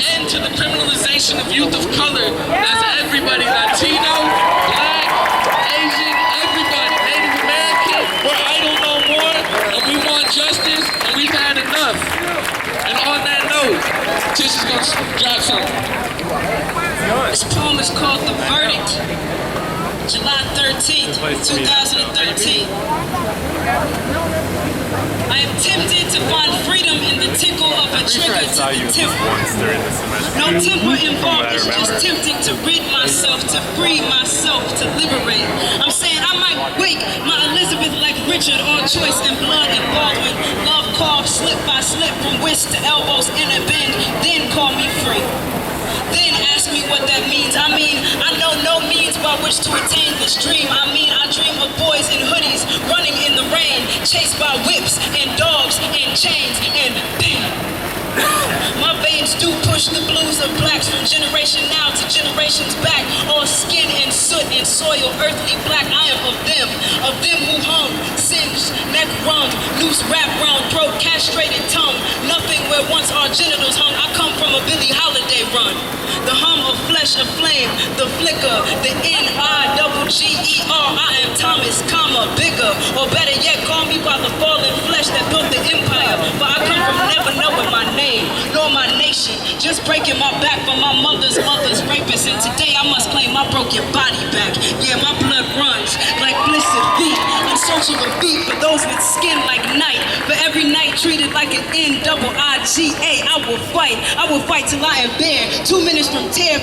end to the criminalization of youth of color. That's everybody, Latino, Black, Asian, everybody, Native American. We're idle no more, and we want justice, and we've had enough. And on that note, Tish is gonna drop something. This poem is called The Verdict, July 13th, 2013. I am tempted to find freedom in the tickle of a trigger to the temple. No temper involved, it's just tempting to rid myself, to free myself, to liberate. I'm saying I might wake my Elizabeth like Richard, all choice and blood and Baldwin. Love carved slip by slip from wrist to elbows in a bend, then call me free. Then ask me what that means. I mean, I know no means by which to attain this dream. I mean, I dream of boys in hoodies running in the rain, chased by whips and dogs and chains and bang. My veins do push the blues of blacks from generation now to generations back. All skin and soot and soil, earthly black. I am of them who hung, singed, neck wrung, loose wrap round throat, castrated tongue. Nothing where once our genitals hung. I come from a Billie Holiday run. The hum of flesh aflame, the flicker, the N-I-double-G-E-R. I am Thomas, comma, bigger, or better yet, call me by the fallen flesh that built the empire. But I come from never knowing my name, nor my nation, just breaking my back for my mother's rapist. And today I must claim my broken body back. Yeah, my blood runs like blistered feet, in search of a beat for those with skin like night. For every night treated like an N-double-I-G-A. I will fight till I am bare. 2 minutes from tear,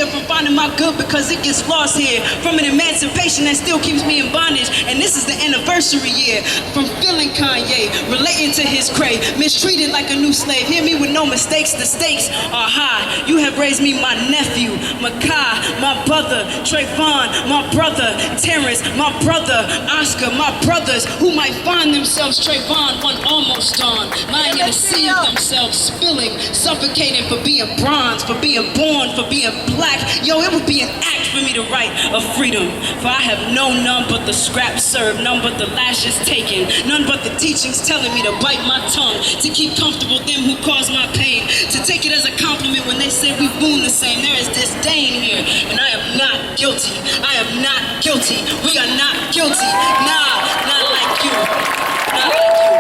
from finding my good because it gets lost here. From an emancipation that still keeps me in bondage. And this is the anniversary year. From feeling Kanye, relating to his cray, mistreated like a new slave. Hear me with no mistakes, the stakes are high. You have raised me my nephew, Makai, my brother, Trayvon, my brother, Terrence, my brother, Oscar, my brothers who might find themselves Trayvon, one almost dawn, lying in a sea of themselves, spilling, suffocating for being bronze, for being born, for being black. Yo, it would be an act for me to write of freedom. For I have known none but the scraps served, none but the lashes taken, none but the teachings telling me to bite my tongue, to keep comfortable them who cause my pain, to take it as a compliment when they say we wound the same. There is disdain here, and I am not guilty. I am not guilty. We are not guilty. Nah, not like you. Not like you.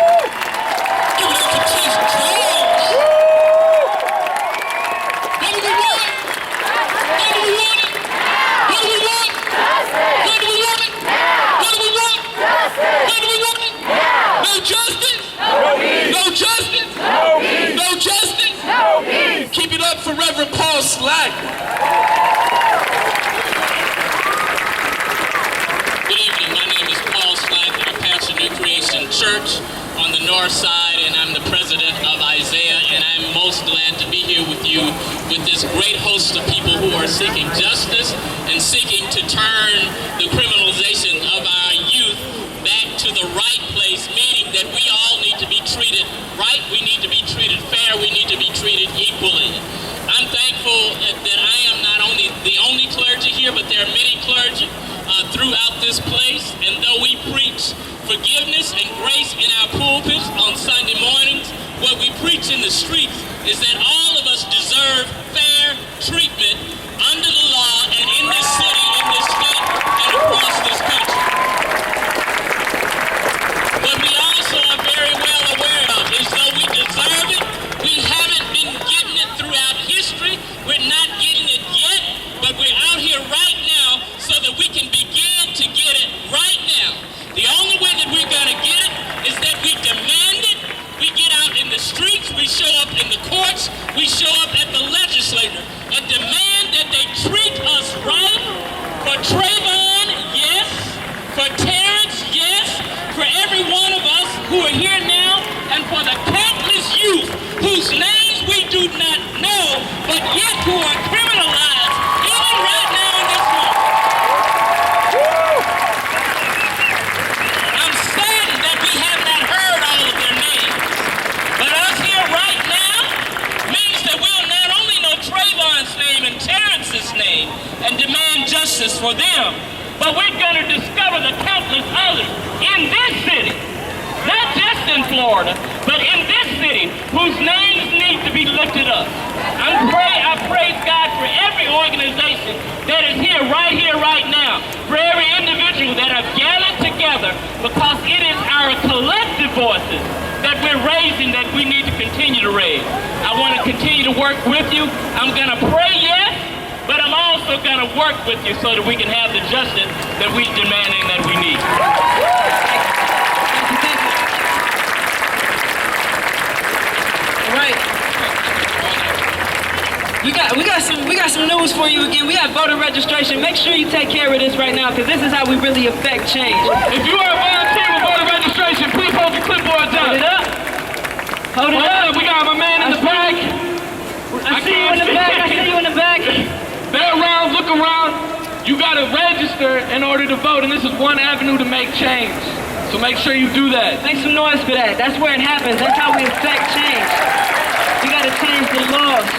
Give it up for Jesus. Keep it up for Reverend Paul Slack. Good evening, my name is Paul Slack. I pastor New Creation Church on the north side, and I'm the president of Isaiah, and I'm most glad to be here with you with this great host of people who are seeking justice and seeking to turn the criminalization of our youth back to the right place, meaning that we all need to be treated right, we need to be treated fair, we need to be treated equally. I'm thankful that I am not only the only clergy here, but there are many clergy throughout this place, and though we preach forgiveness and grace in our pulpits on Sunday mornings, what we preach in the streets is that all of us deserve fair treatment under the law and in this city, in this state, and across this country. What we also are very well aware of is though we deserve it, we haven't been getting it throughout history. We're not getting it yet, but we're out here right now so that we can begin to get it right now. The only way that we're going to get it is that we demand it. We get out in the streets, we show up in the courts, we show up at the legislature and demand that they treat us right. For Trayvon, yes. For Terrence, yes. For every one of us who are here now, and for the countless youth whose names we do not know, but yet who are criminalized even right now in this room. I'm saddened that we have not heard all of their names. But us here right now means that we'll not only know Trayvon's name and Terrence's name and demand justice for them, but we're going to discover the countless others in this city, not just in Florida, but in this city, whose names need to be lifted up. I praise God for every organization that is here, right now, for every individual that have gathered together, because it is our collective voices that we're raising that we need to continue to raise. I want to continue to work with you. I'm going to pray, yes, but I'm also going to work with you so that we can have the justice that we're demanding that we need. All right. We got some news for you again. We have voter registration. Make sure you take care of this right now, because this is how we really affect change. If you are a volunteer with voter registration, please hold your clipboards up. Hold it up. Hold it up. We got my man in the back. I see you in the back. I see you in the back. They're around, look around. You gotta register in order to vote, and this is one avenue to make change. So make sure you do that. Make some noise for that. That's where it happens. That's how we affect change. We gotta change the laws.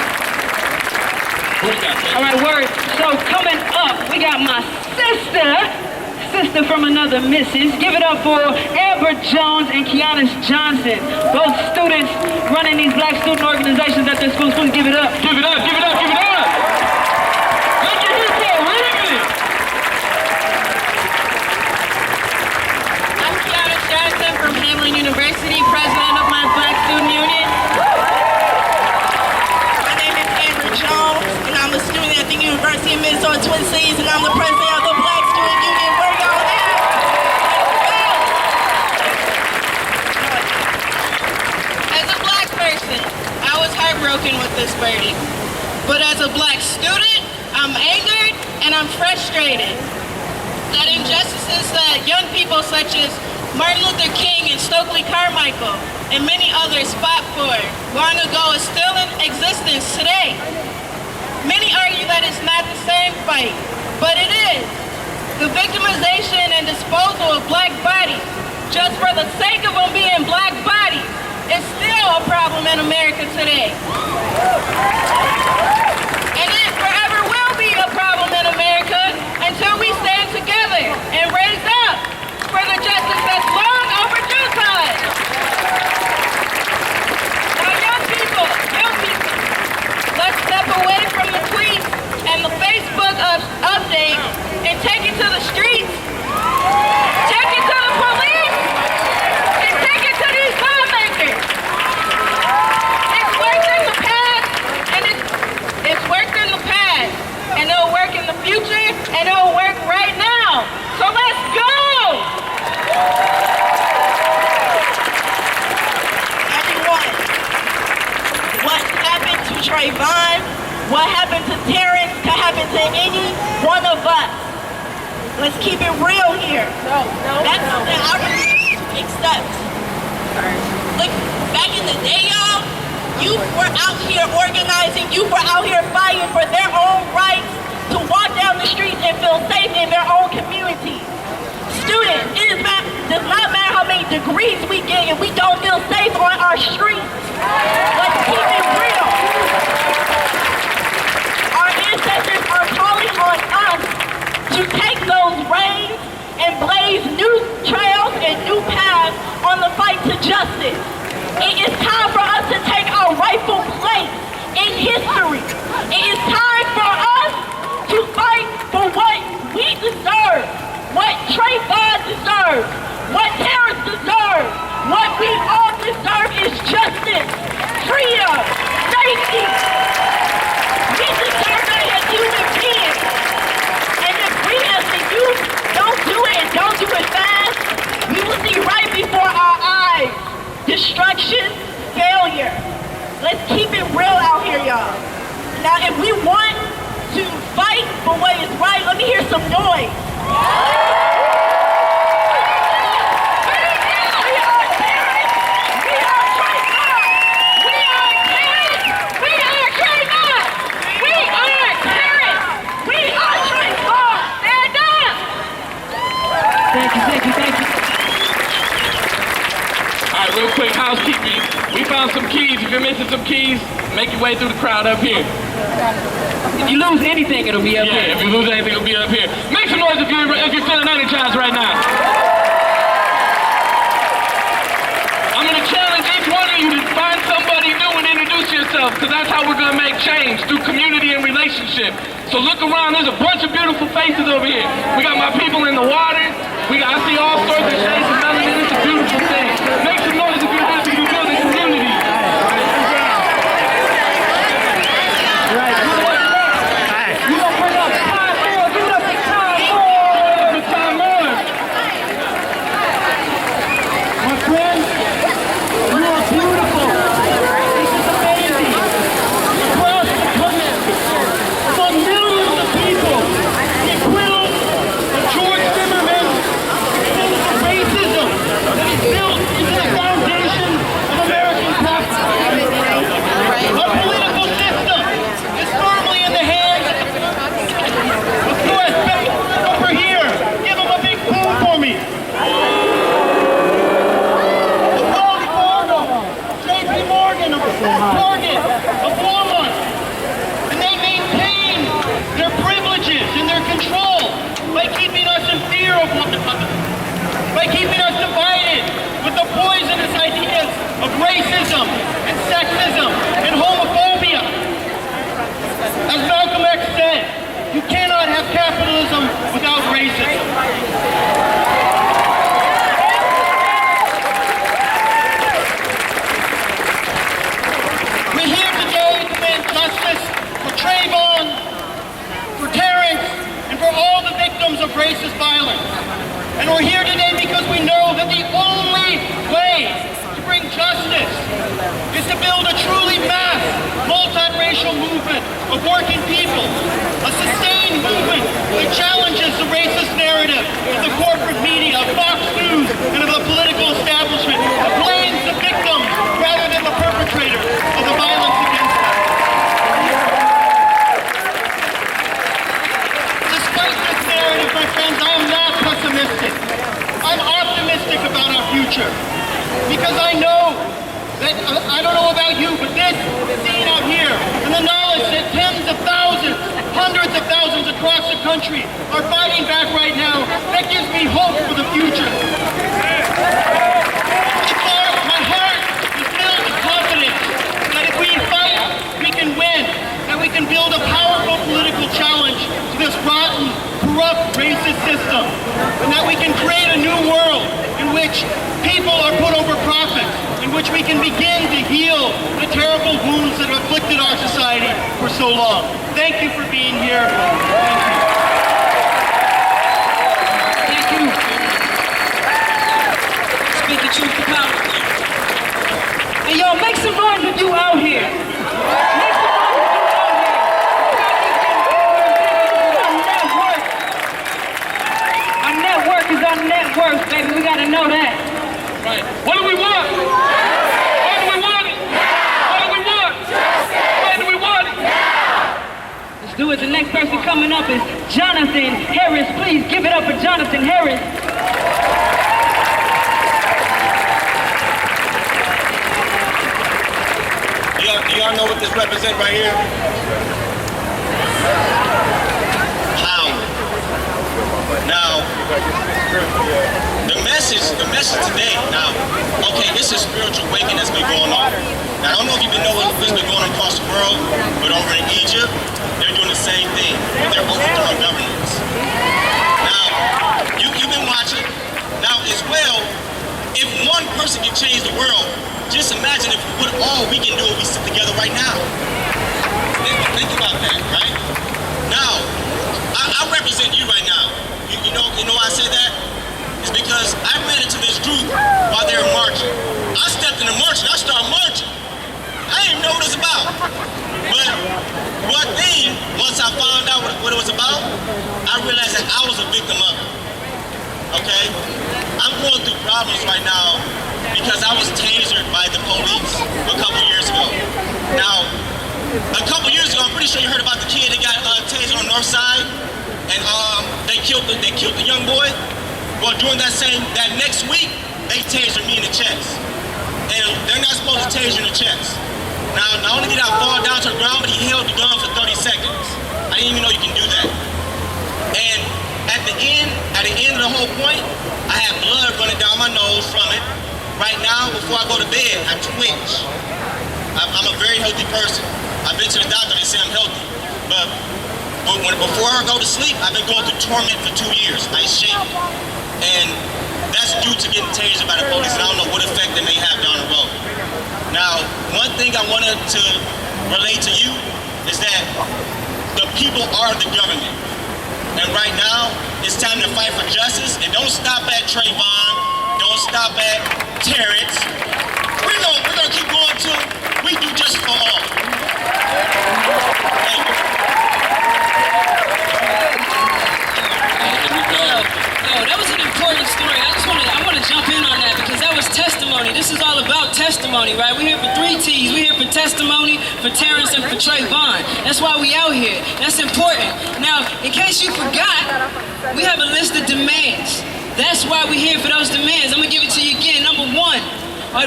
All right, word. So coming up, we got my sister from another missus. Give it up for Amber Jones and Kiana Johnson, both students running these black student organizations at their schools. Please give it up. Give it up, give it up, give it up. Let's get here for Raven. I'm Kiana Johnson from Hamlin University, president of my Black Student Union. My name is Amber Jones, and I'm a student at the University of Minnesota Twin Cities, and I'm the president of the Black Student Union. Where y'all at? As a black person, I was heartbroken with this verdict. But as a black student, I'm angered and I'm frustrated that injustices that young people such as Martin Luther King and Stokely Carmichael and many others fought for long ago is still in existence today. Many argue that it's not the same fight, but it is. The victimization and disposal of black bodies, just for the sake of them being black bodies, is still a problem in America today. And it forever will be a problem in America until we stand together and raise up for the justice that's long overdue to us. Now young people, let's step away from the tweets and the Facebook updates and take it to the streets. Take it to the police and take it to these lawmakers. It's worked in the past and it's worked in the past, and it'll work in the future, and it'll work right now. So let's go! Everyone, what happened to Trayvon, what happened to Terrence, can happen to any one of us. Let's keep it real here. That's something I really accept. Look, back in the day, y'all, you were out here organizing, you were out here fighting for their own rights to walk down the streets and feel safe in their own community. Students, does not matter how many degrees we get if we don't feel safe on our streets. Let's keep it real. Our ancestors are calling on us to take those reins and blaze new trails and new paths on the fight to justice. It is time for us to take our rightful place in history. It is time for us to fight for what we deserve, what Trayvon deserves, what Terrence deserves. What we all deserve is justice, freedom, safety. We deserve that as human beings. And if we as the youth don't do it and don't do it fast, we will see right before our eyes destruction, failure. Let's keep it real out here, y'all. Now, if we want to fight for what is right, let me hear some noise. Real quick housekeeping. We found some keys. If you're missing some keys, make your way through the crowd up here. If you lose anything, it'll be up here. Yeah, if you lose anything, it'll be up here. Make some noise if you're feeling energized right now. I'm going to challenge each one how we're gonna make change, through community and relationship. So look around, there's a bunch of beautiful faces over here. We got my people in the water. I see all sorts of shades of melanin. It's a beautiful thing. Make some noise if you're happy to build a community. Right. You gonna bring up time more, give it up for time more. For time more. My friends, you are beautiful. This is amazing. Across the country, for millions of people, the equivalent of George Zimmerman and the racism that is built into the foundation of American capitalism. Our political system is firmly in the hands of U.S. banks over here. Give them a big boom for me. JP Morgan, of Target, of Walmart, and they maintain their privileges and their control by keeping us in fear of one another, by keeping us divided with the poisonous ideas of racism and sexism and homophobia. As Malcolm X said, you cannot have capitalism without racism. We're here today to demand justice for Trayvon, for Terrence, and for all the victims of racist violence. And we're here today because we know that the only way to bring justice is to build a truly mass, multiracial movement of working people, a sustained movement that challenges the racist narrative of the corporate media, of Fox News, and of the political establishment, that blames the victims rather than the perpetrators of the violence against them. Despite this narrative, my friends, I am not pessimistic. I'm optimistic about our future. Because I know that, I don't know about you, but this scene out here, and the knowledge that tens of thousands, hundreds of thousands across the country are fighting back right now, that gives me hope for the future. My heart is filled with confidence that if we fight, we can win, that we can build a powerful political challenge to this rotten, corrupt, racist system, and that we can create a new world in which people are put over profit, in which we can begin to heal the terrible wounds that have afflicted our society for so long. Thank you for being here. Thank you. Speaking truth to power. Hey, y'all, make some noise if you out here. Make some noise if you out here. Our network is our net worth, baby. We gotta know that. Right. What do we want? What do we want? What do we want? When do we want it? Let's do it. The next person coming up is Jonathan Harris. Please give it up for Jonathan Harris. Y'all know what this represents right here? Power. Now, the message today, now, okay, this is spiritual awakening that's been going on. Now, I don't know if you've been knowing what's been going on across the world, but over in Egypt, they're doing the same thing. They're overthrowing governments. Now, you've been watching. Now, as well, if one person can change the world, just imagine if what all we can do if we sit together right now. Think about that, right? Now, I represent you right now. You know why I say that? It's because I ran into this group while they were marching. I stepped in the march and I started marching. I didn't even know what it was about. But one thing, once I found out what it was about, I realized that I was a victim of it. Okay? I'm going through problems right now because I was tasered by the police a couple years ago. Now, a couple years ago, I'm pretty sure you heard about the kid that got tasered on the north side, and they killed the young boy. Well, during that next week, they tasered me in the chest. And they're not supposed to taser in the chest. Now, not only did I fall down to the ground, but he held the gun for 30 seconds. I didn't even know you can do that. And at the end of the whole point, I have blood running down my nose from it. Right now, before I go to bed, I twitch. I'm a very healthy person. I've say I'm healthy, but before I go to sleep, I've been going through torment for 2 years. I shake, and that's due to getting tased by the police, and I don't know what effect they may have down the road. Now, one thing I wanted to relate to you is that the people are the government. And right now, it's time to fight for justice. And don't stop at Trayvon. Don't stop at Terrence. We're gonna keep going till we do justice for all. Thank you. Yo, that was an important story. I want to jump in on that because that was testimony. This is all about testimony, right? We're here for 3 T's. We're here for testimony, for Terrence, and for Trayvon. That's why we out here. That's important. Now, in case you forgot, we have a list of demands. That's why we're here for those demands. I'm going to give it to you again. Number 1,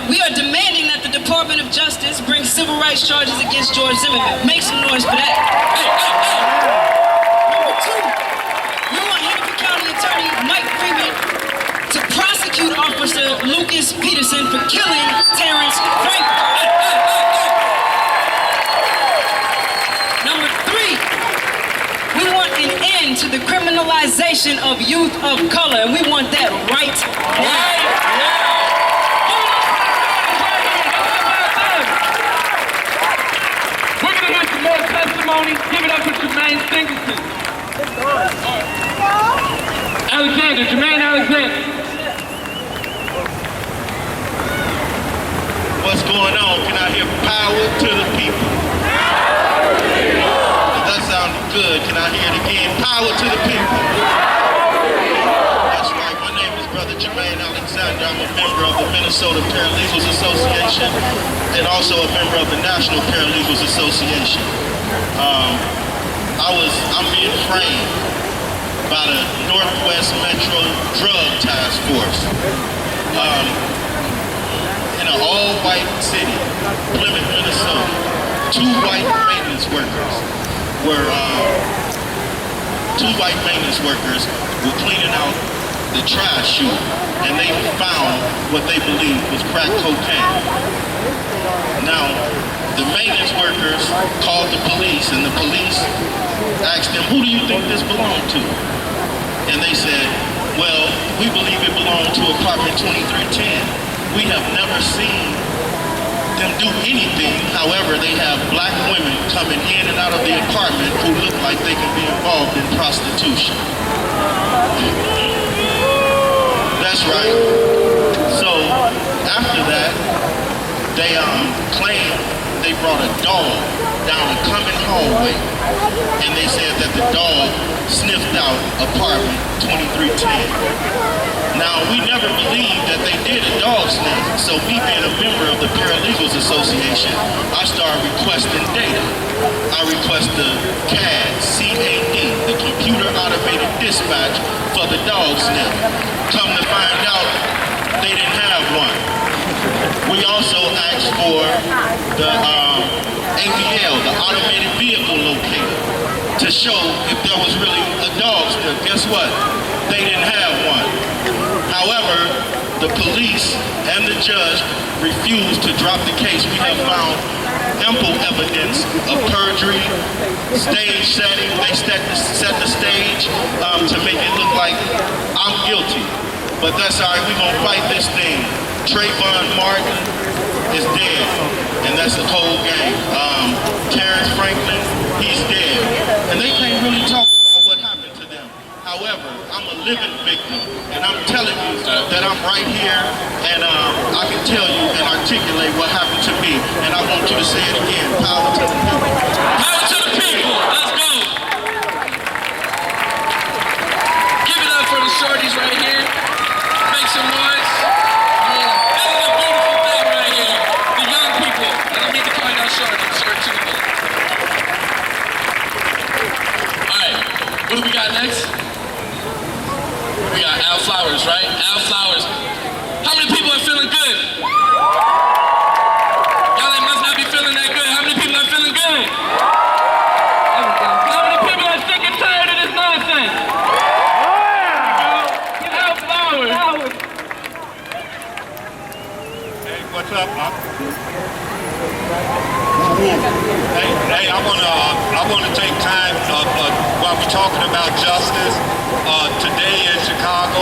we are demanding that the Department of Justice bring civil rights charges against George Zimmerman. Make some noise for that. Number 2, we want Hennepin County Attorney Mike Freeman to prosecute Officer Lucas Peterson for killing Terrence Franklin. Number 3, we want an end to the criminalization of youth of color, and we want that right now. We're gonna get some more testimony. Give it up for Jermaine Singleton. Alexander, Jermaine Alexander. What's going on? Can I hear power to the people? That sounded good. Can I hear it again? Power to the people. That's right. My name is Brother Jermaine Alexander. I'm a member of the Minnesota Paralegals Association and also a member of the National Paralegals Association. I'm being framed by the Northwest Metro Drug Task Force. In an all-white city, Plymouth, Minnesota, 2 white maintenance workers were cleaning out the trash chute, and they found what they believed was crack cocaine. Now, the maintenance workers called the police, and the police asked them, "Who do you think this belonged to?" And they said, "Well, we believe it belonged to apartment 2310. We have never seen them do anything. However, they have black women coming in and out of the apartment who look like they can be involved in prostitution." That's right. So after that, they claimed they brought a dog down a common hallway, and they said that the dog sniffed out apartment 2310. Now, we never believed that they did a dog sniff, so me being a member of the Paralegals Association, I started requesting data. I request the CAD, the Computer Automated Dispatch for the dog sniff. Come to find out, they didn't have one. We also asked for the AVL, the Automated Vehicle Locator, to show if there was really a dog sniff. Guess what? They didn't have one. However, the police and the judge refused to drop the case. We have found ample evidence of perjury, stage setting. They set the stage to make it look like I'm guilty. But that's all right, we're gonna fight this thing. Trayvon Martin is dead, and that's the whole game. Terrence Franklin, he's dead. And they can't really talk about what happened to them. However, I'm a living victim, and I'm telling you that I'm right here, and I can tell you and articulate what happened to me, and I want you to say it again. Power to the people. Power to the people. Let's go. Give it up for the shorties right here. Make some noise. Yeah. This is a beautiful thing right here. The young people. I don't mean to call y'all shorties. Short too. All right. What do we got next? We got Al Flowers, right? Al Flowers. How many people are feeling good? Y'all must not be feeling that good. How many people are feeling good? How many people are sick and tired of this nonsense? Al Flowers. Hey, what's up, huh? Hey, I wanna take time while we're talking about justice. Today in Chicago,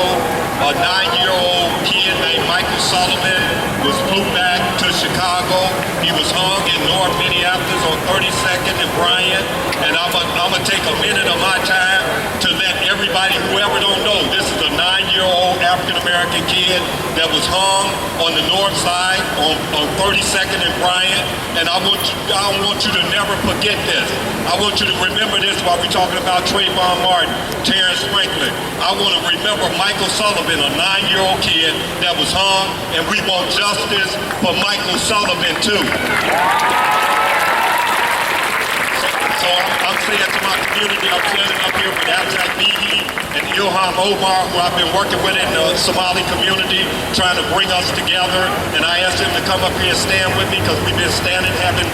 a 9-year-old kid named Michael Sullivan was flew back to Chicago. He was hung in North Minneapolis on 32nd and Bryant. And I'm gonna take a minute of my time to let everybody, whoever don't know, this is a 9-year-old African-American kid that was hung on the north side on 32nd and Bryant. And I want you to never forget this. I want you to remember this while we're talking about Trayvon Martin, Terrence Franklin. I want to remember Michael Sullivan, a 9-year-old kid that was hung, and we want justice for Michael Sullivan too. So I'm saying to my community, I'm standing up here with Abzak Bihi and Ilham Omar, who I've been working with in the Somali community, trying to bring us together. And I asked them to come up here and stand with me because we've been standing, having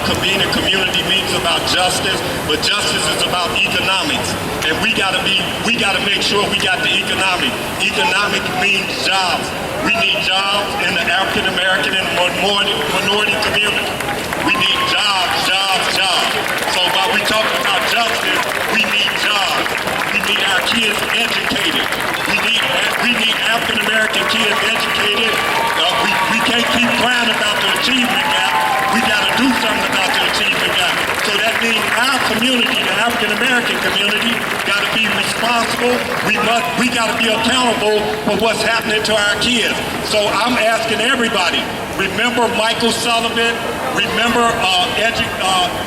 convening community meetings about justice. But justice is about economics, and we gotta make sure we got the economic. Economic means jobs. We need jobs in the African American and minority community. We need jobs. So while we talk about justice, we need jobs. We need our kids educated. We need African American kids educated. We can't keep crying about the achievement gap. We got to do something about the achievement gap. So that means our community, the African American community, got to be responsible. We got to be accountable for what's happening to our kids. So I'm asking everybody, remember Michael Sullivan, remember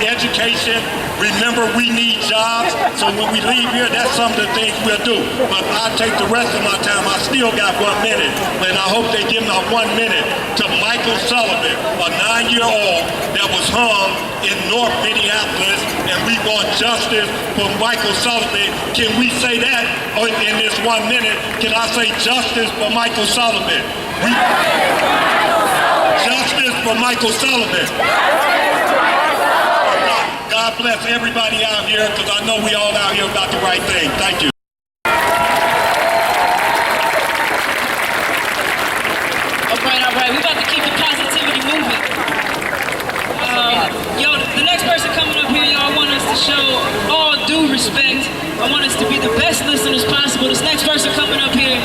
education, remember we need jobs. So when we leave here, that's some of the things we'll do. But I'll take the rest of my time. I still got 1 minute, and I hope they give me 1 minute to Michael Sullivan, a 9-year-old that was hung in North Minneapolis, and we want justice for Michael Sullivan. Can we say that in this 1 minute? Can I say justice for Michael Sullivan? Justice for Michael Sullivan. God bless everybody out here, because I know we all out here about the right thing. Thank you. All right. We're about to keep the positivity moving. The next person coming up here, y'all, I want us to show all due respect. I want us to be the best listeners possible. This next person coming up here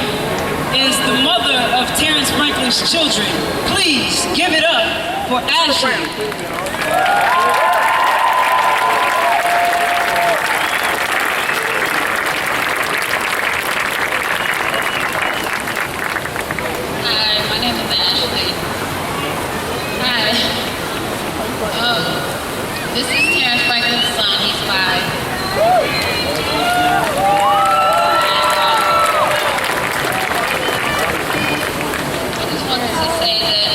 is the mother of Terrence Franklin's children. Please give it up for Ashley. This is Terrence Franklin's son. He's 5. I just wanted to say that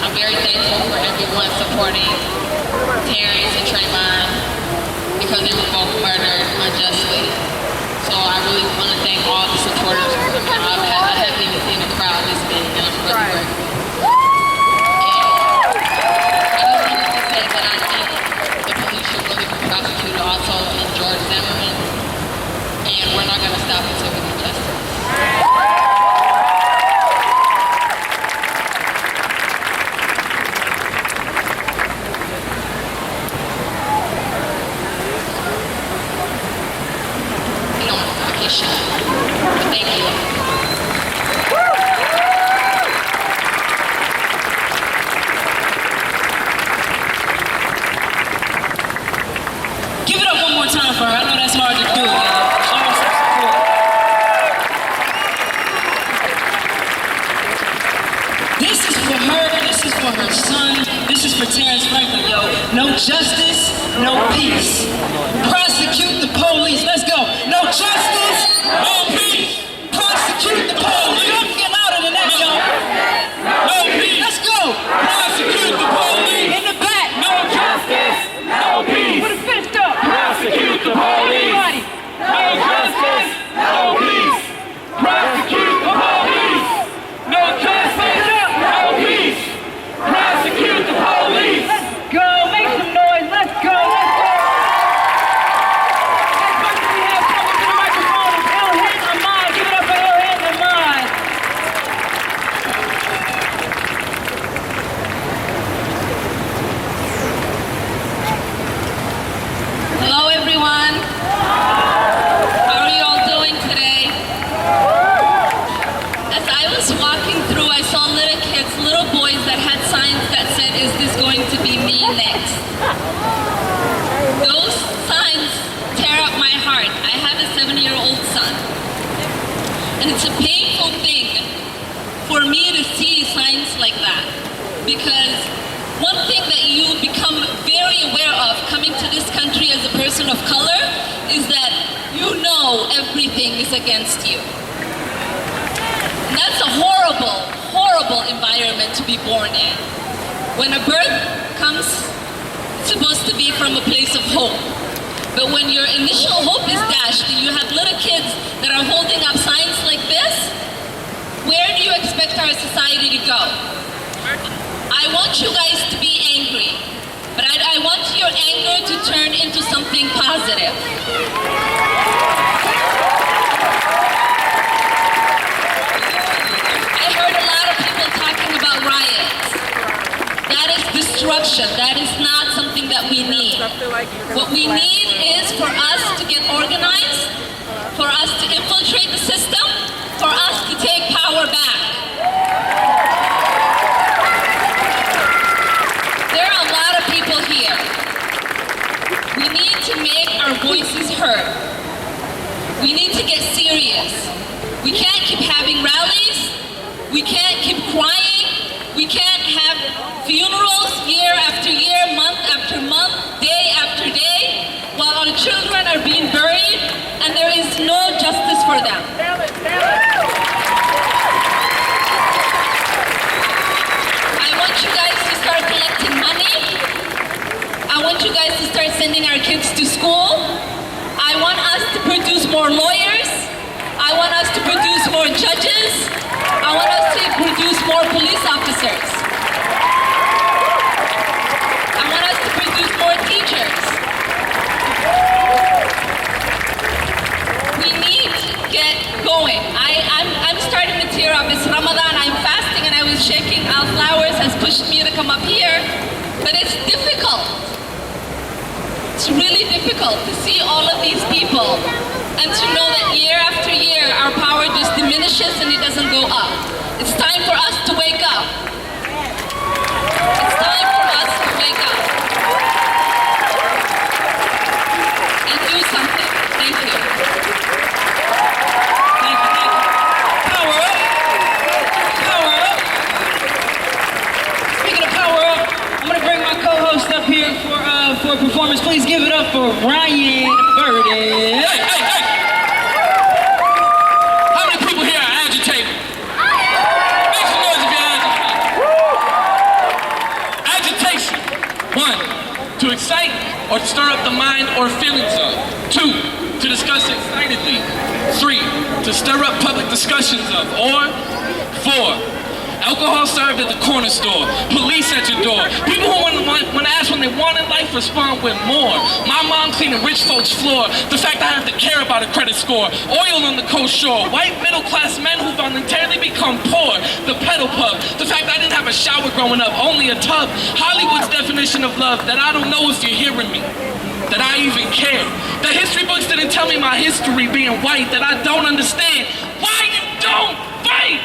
I'm very thankful for everyone supporting Terrence and Trayvon, because they were both murdered unjustly. So I really want to thank all the supporters for coming out. I haven't even seen a crowd this big, and I'm really grateful. Prosecutor also in George Zimmerman, and we're not going to stop until we get justice. You don't want to knock your shot. Thank you. Time for her. I know that's hard to do. This is for her. This is for her son. This is for Terrence Franklin. Yo, no justice, no peace. Prosecute the police. Let's go. No justice, no peace. Prosecute the police. Y'all can get louder than that, y'all. No peace. Let's go. Prosecute the police. In the back. No justice, no peace. Put a fist up. Prosecute the police. No justice, no peace. Prosecute the police. No justice, no peace. Prosecute the police. Let's go. Make some noise. Let's go. Let's go. Next person we have coming to the microphone. going to be me next. Those signs tear up my heart. I have a 7-year-old son. And it's a painful thing for me to see signs like that. Because one thing that you become very aware of coming to this country as a person of color is that you know everything is against you. And that's a horrible, horrible environment to be born in. When a birth comes, it's supposed to be from a place of hope. But when your initial hope is dashed and you have little kids that are holding up signs like this, where do you expect our society to go? I want you guys to be angry, but I want your anger to turn into something positive. I heard a lot of people talking about riots. That is destruction. That is not something that we need. What we need is for us to get organized, for us to infiltrate the system, for us to take power back. There are a lot of people here. We need to make our voices heard. We need to get serious. We can't keep having rallies. We can't keep crying. We can't have funerals year after year, month after month, day after day, while our children are being buried and there is no justice for them. I want you guys to start collecting money. I want you guys to start sending our kids to school. I want us to produce more lawyers. I want us to produce more judges. I want us to produce more police officers. I want us to produce more teachers. We need to get going. I'm starting to tear up. It's Ramadan. I'm fasting and I was shaking. Al Flowers has pushed me to come up here. But it's difficult. It's really difficult to see all of these people and to know that year after year our power just diminishes and it doesn't go up. It's time for us to wake up. It's time for us to wake up and do something. Thank you. Thank you, thank you. Power up. Power up. Speaking of power up, I'm going to bring my co-host up here for a performance. Please give it up for Ryan Burden. Hey, hey, hey. How many people here are agitated? Make some noise if you're agitated. Agitation. 1, to excite or to stir up the mind or feelings of. 2, to discuss excitedly. 3, to stir up public discussions of. Or 4, alcohol served at the corner store, police at your door. People who when asked when they want in life respond with more. My mom cleaning rich folks' floor. The fact I have to care about a credit score. Oil on the coast shore. White middle class men who voluntarily become poor. The pedal pub. The fact I didn't have a shower growing up, only a tub. Hollywood's definition of love, that I don't know if you're hearing me. That I even care. The history books didn't tell me my history being white. That I don't understand why you don't fight.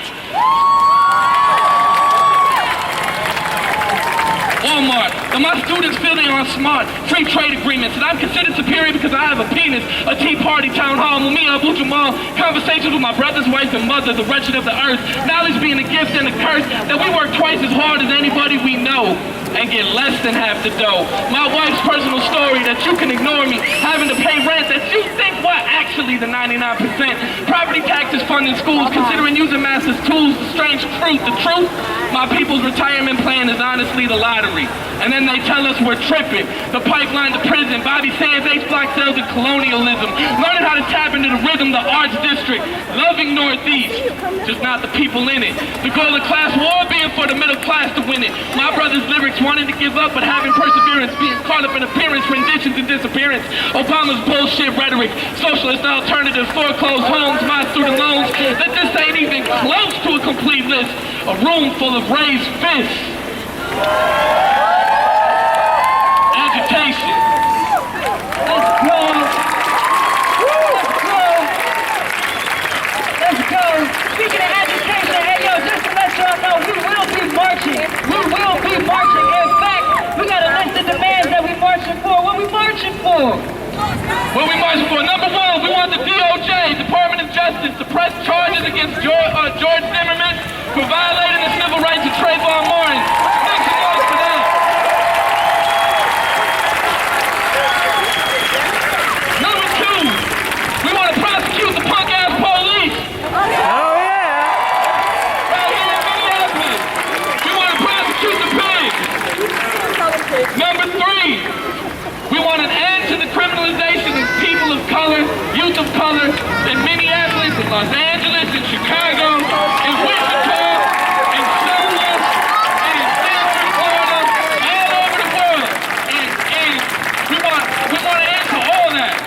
Walmart, that my students building on smart, free trade agreements, that I'm considered superior because I have a penis, a tea party, town hall, Mumia, Abu Jamal, conversations with my brothers, wife, and mother, the wretched of the earth, knowledge being a gift and a curse, that we work twice as hard as anybody we know, and get less than half the dough. My wife's personal story, that you can ignore me, having to pay rent, that you think what actually the 99%, property taxes funding schools, considering using mass as tools, the strange truth, the truth, my people's retirement plan is honestly the lottery. And then they tell us we're tripping. The pipeline to prison, Bobby Sands, H-Block sales, and colonialism. Learning how to tap into the rhythm, the arts district. Loving Northeast, just not the people in it. The goal of class war being for the middle class to win it. My brother's lyrics wanting to give up, but having perseverance, being caught up in appearance, renditions, and disappearance. Obama's bullshit rhetoric, socialist alternatives, foreclosed homes, my student loans. That this ain't even close to a complete list. A room full of raised fists. Agitation. Let's go. Let's go. Let's go. Speaking of agitation, hey yo, just to let y'all know, we will be marching. We will be marching. In fact, for? What are we marching for? Number one, we want the DOJ, Department of Justice, to press charges against George Zimmerman for violating the civil rights of Trayvon Martin. Make some noise for that. Number two, we want to prosecute the punk-ass police. Oh yeah! Right here in Minneapolis. We want to prosecute the pigs. Number three, we want an end to the criminalization of people of color, youth of color, in Minneapolis, in Los Angeles, in Chicago, in Wichita, in Sumner, and in Stanford, Florida, all over the world. And we want an end to all that.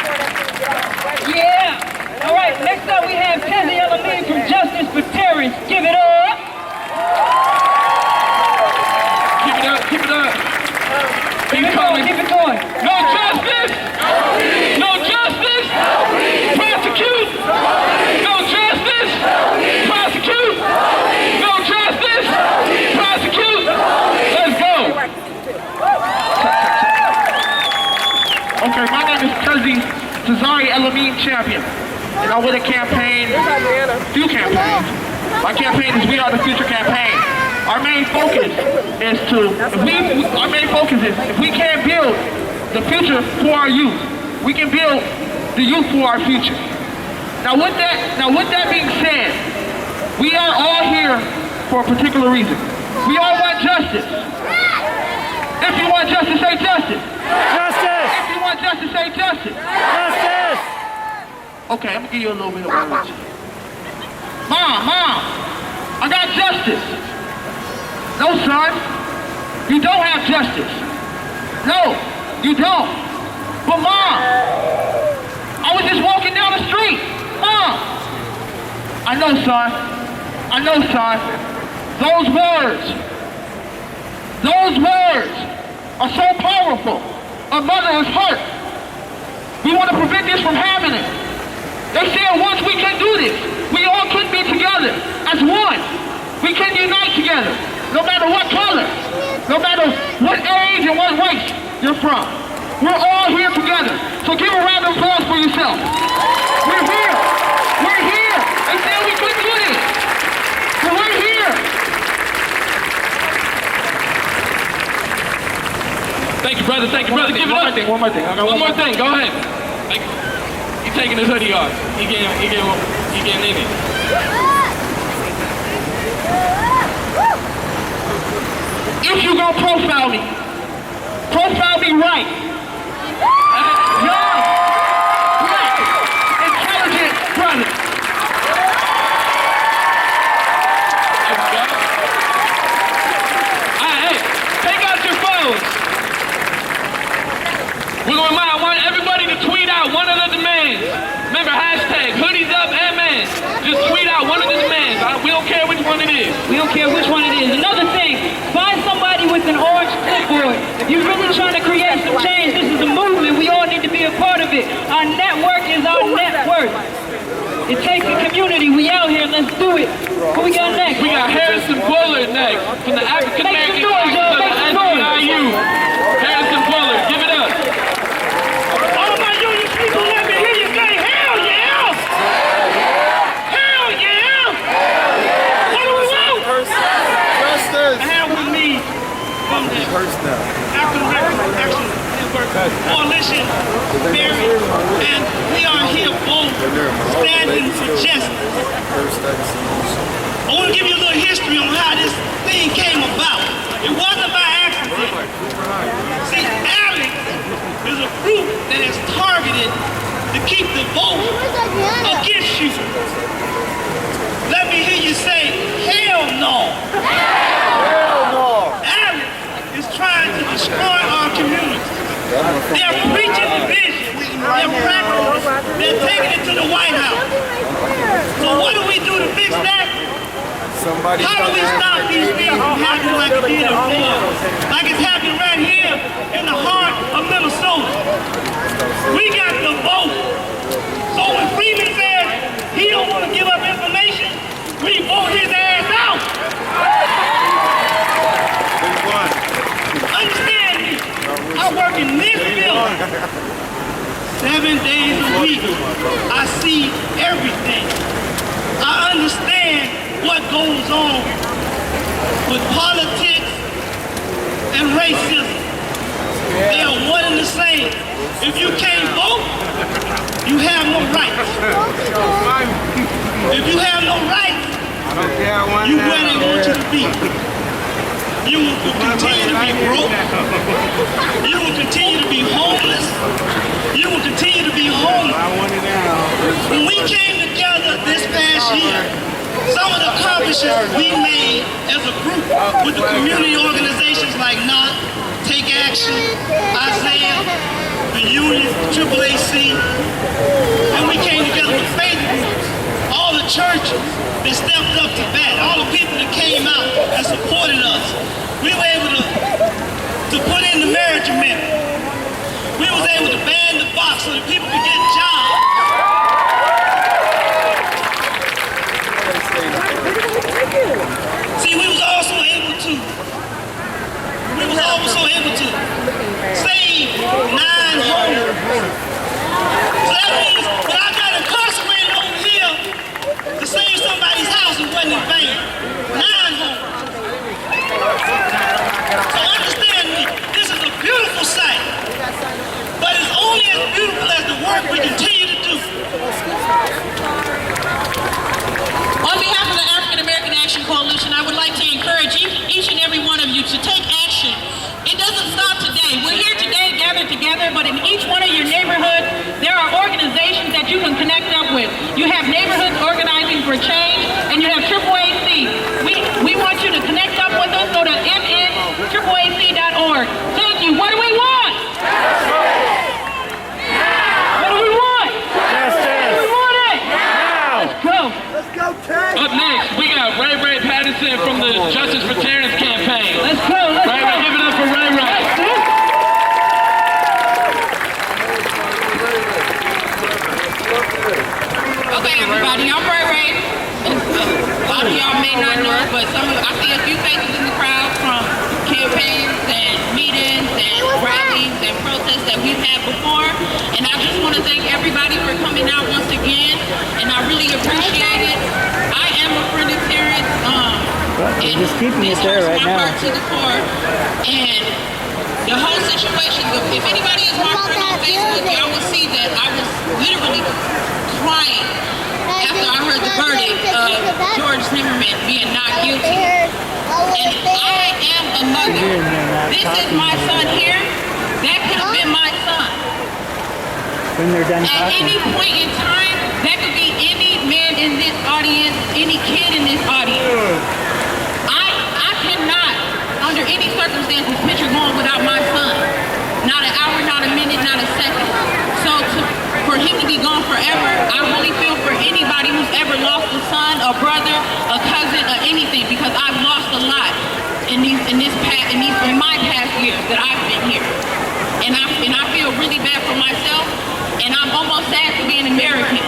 Yeah. All right, next up we have Tezzy Elamine from Justice for Terrorists. Give it up. Keep it up, keep it up. Keep it going, keep it going. No justice! No justice! Prosecute! No justice! Prosecute! No justice! Prosecute! Let's go! Okay, my name is Tezzy Elamine Champion. And I'm with a campaign, few campaigns. My campaign is We Are the Future campaign. Our main focus is if we can't build the future for our youth, we can build the youth for our future. Now with that being said, we are all here for a particular reason. We all want justice. If you want justice, say justice. Justice! If you want justice, say justice. Justice! Okay, I'm gonna give you a little bit of words. Mom, I got justice. No, son, you don't have justice. No, you don't. But Mom, I was just walking down the street. Mom, I know, son. Those words are so powerful. A mother is hurt. We want to prevent this from happening. They said once we can do this, we all can be together as one. We can unite together. No matter what color, no matter what age and what race you're from. We're all here together. So give a round of applause for yourself. We're here. They said we couldn't do this. So we're here. Thank you, brother. Give it up. One more thing. One more thing. Go ahead. He's taking his hoodie off. He getting in it. If you gonna profile me right. Young, black, intelligent brother. Hey, take out your phones. I want everybody to tweet out one of the demands. Remember, hashtag hoodies up MN. Just tweet out one of the demands. We don't care which one it is. We don't care which one it is. Another thing, find somebody with an orange clipboard. If you're really trying to create some change, this is a movement. We all need to be a part of it. Our network is our net worth. It takes a community. We out here. Let's do it. What we got next? We got Harrison Bullard next from the African American Make some noise, y'all. Make some noise. SEIU. Harrison Bullard, give it up. All of my union people, let me hear you say, hell yeah! Hell yeah! What do we want? Justice! I have with me from the African American Action Network Coalition, Mary, and we are here both standing for justice. I want to give you a little history on how this thing came about. It wasn't by accident. See, ALEC is a group that is targeted to keep the vote against you. Let me hear you say, hell no. ALEC is trying to destroy our community. They're preaching division. They're practicing. They're taking it to the White House. So what do we do to fix that? How do we stop these things from happening like it did in Florida? Like it's happening right here in the heart of Minnesota. We got the vote. So when Freeman says he don't want to give up information, we vote his ass out. Understand me. I work in this building. 7 days a week. I see everything. I understand what goes on with politics and racism. They are one and the same. If you can't vote, you have no rights. If you have no rights, you where they want you to be. You will continue to be broke. You will continue to be homeless. You will continue to be homeless. When we came together this past year, some of the accomplishments we made as a group with the community organizations like NOC, Take Action, Isaiah, the Union, AAAC, and we came together with faith groups, all the churches that stepped up to bat, all the people that came out and supported us. We were able to put in the marriage amendment. We was able to ban the box so that people could get jobs. See, we was also able to save 9 homes. So that means when I got incarcerated over here to save somebody's house, it wasn't in vain. 9 homes. So understand me, this is a beautiful sight, but it's only as beautiful as the work we continue to do. On behalf of the African American Action Coalition, I would like to encourage each and every one of you to take action. It doesn't stop today. We're here today gathered together, but in each one of your neighborhoods, there are organizations that you can connect up with. You have Neighborhoods Organizing for Change, and you have AAAC. We want you to connect up with us. Go to mnAAC.org. Thank you. What do we want? What do we want? Justice. We want it. Now. Let's go. Up next, we got Ray Patterson from the Justice for Terrence campaign. Let's go. Let's Ray, go. give it up for Ray. Okay, everybody, I'm Ray. A lot of y'all may not know, but I see a few faces in the crowd from campaigns and meetings and rallies and protests that we've had before. And I just want to thank everybody for coming out once again, and I really appreciate it. I am a friend of Terrence, and just keeping it there right now. my heart to the core. And the whole situation, if anybody is my friend on Facebook, y'all will see that I was literally crying after I heard the verdict of George Zimmerman being not guilty. And I am a mother. This is my son here. That could have been my son. When they're done At talking. any point in time, that could be any man in this audience, any kid in this audience. I cannot, under any circumstances, picture going without my son. Not an hour, not a minute, not a second. So for him to be gone forever, I really feel for anybody who's ever lost a son, a brother, a cousin, or anything, because I've lost a lot in my past years that I've been here. And I feel really bad for myself, and I'm almost sad to be an American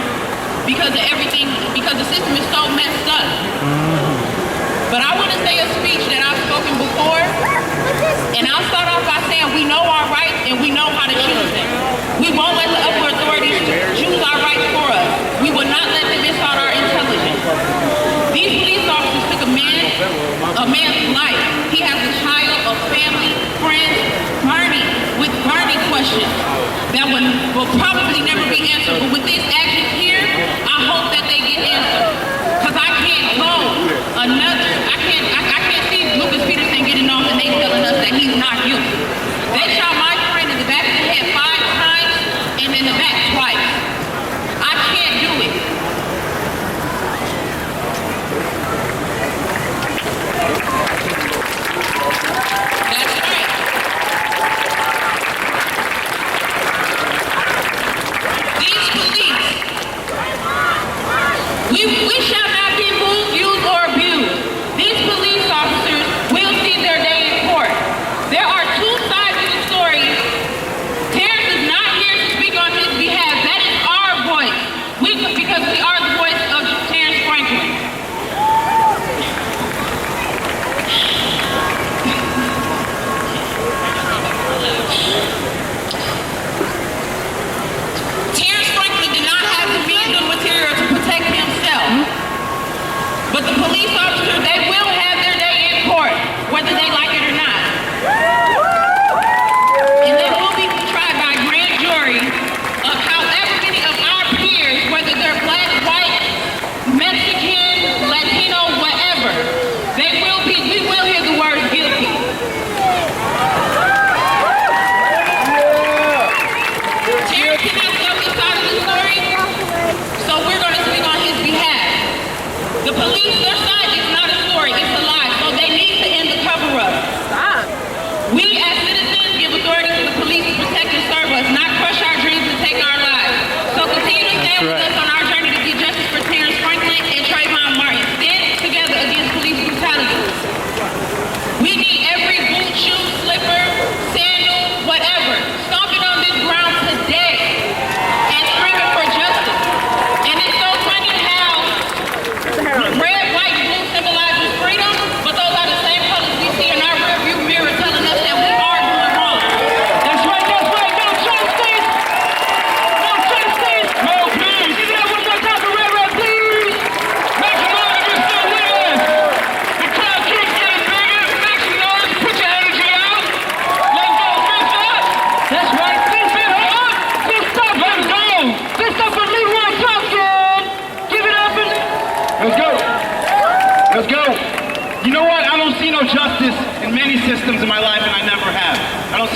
because of everything, because the system is so messed up. But I want to say a speech that I've spoken before, and I'll start off by saying we know our rights and we know how to choose them. We won't let the upper authorities choose our rights for us. We will not let them insult our intelligence. These police officers took a man's life. He has a child, a family, friends, burning questions that will probably never be answered. But with these actions here, I hope that they get answered. Because I can't see Lucas Peterson getting off and they telling us that he's not guilty. They shot my friend in the back of the head 5 times and in the back twice. I can't do it. That's right. These police, we shall not be moved, used, or abused. These police officers will see their day in court. There are 2 sides to the story,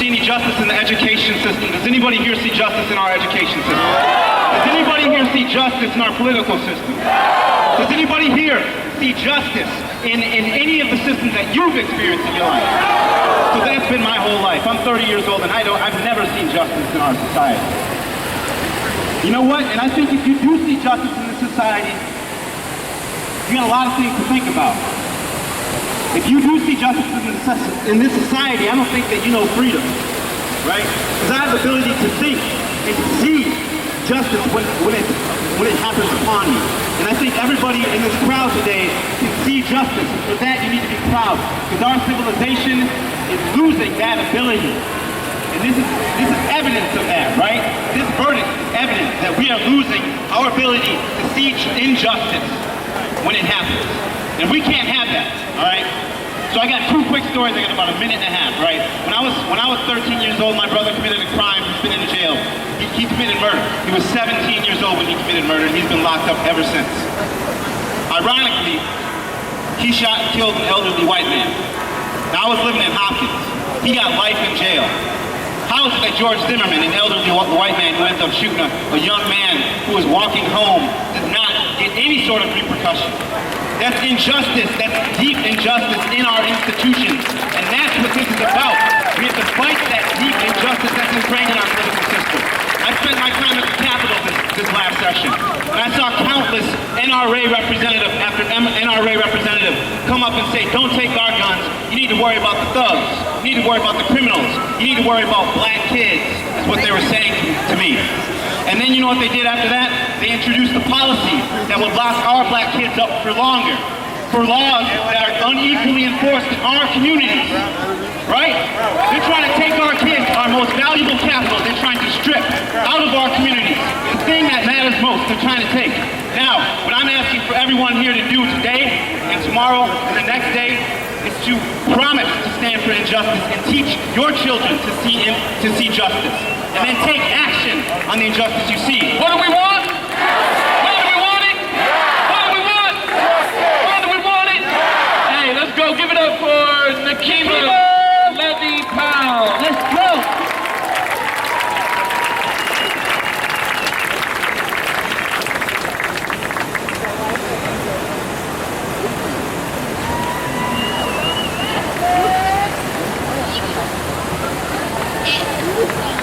see any justice in the education system? Does anybody here see justice in our education system? Does anybody here see justice in our political system? Does anybody here see justice in any of the systems that you've experienced in your life? So that's been my whole life. I'm 30 years old and I've never seen justice in our society. You know what? And I think if you do see justice in this society, you got a lot of things to think about. If you do see justice in this society, I don't think that you know freedom, right? Because I have the ability to think and to see justice when it happens upon me. And I think everybody in this crowd today can see justice. And for that, you need to be proud. Because our civilization is losing that ability. And this is evidence of that, right? This verdict is evidence that we are losing our ability to see injustice when it happens. And we can't have that, all right? So I got two quick stories. I got about a minute and a half, right? When I was 13 years old, my brother committed a crime. He's been in jail. He committed murder. He was 17 years old when he committed murder, and he's been locked up ever since. Ironically, he shot and killed an elderly white man. Now, I was living in Hopkins. He got life in jail. How is it that George Zimmerman, an elderly white man who ended up shooting a young man who was walking home, did not get any sort of repercussion? That's injustice. That's deep injustice in our institutions. And that's what this is about. We have to fight that deep injustice that's ingrained in our political system. I spent my time at the Capitol this last session, and I saw countless NRA representative after NRA representative come up and say, don't take our guns, you need to worry about the thugs, you need to worry about the criminals, you need to worry about black kids, is what they were saying to me. And then you know what they did after that? They introduced a policy that would lock our black kids up for longer, for laws that are unequally enforced in our communities, right? They're trying to take our kids, our most valuable capital, they're trying to strip out of our communities. The thing that matters most, they're trying to take. Now, what I'm asking for everyone here to do today and tomorrow and the next day is to promise to stand for injustice and teach your children to see justice. And then take action on the injustice you see. What do we want? What do we want it? What do we want? What do we want it? Hey, let's go. Give it up for Nakima Levy Powell. Let's go.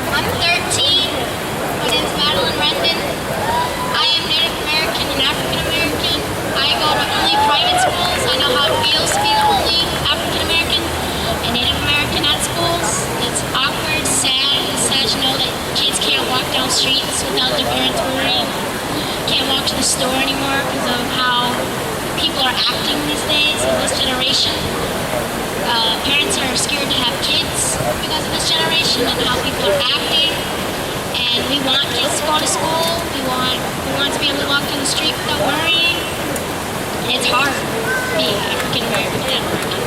I'm 13. My name's Madeline Rendon. I am Native American and African American. I go to only private schools. I know how it feels to be the only African American and Native American at schools. It's awkward, sad. It's sad to know that kids can't walk down streets without their parents worrying. Can't walk to the store anymore because of how people are acting these days in this generation. Parents are scared to have kids because of this generation and how people are acting. And we want kids to go to school. We want to be able to walk down the street without worrying. And it's hard being African American and working.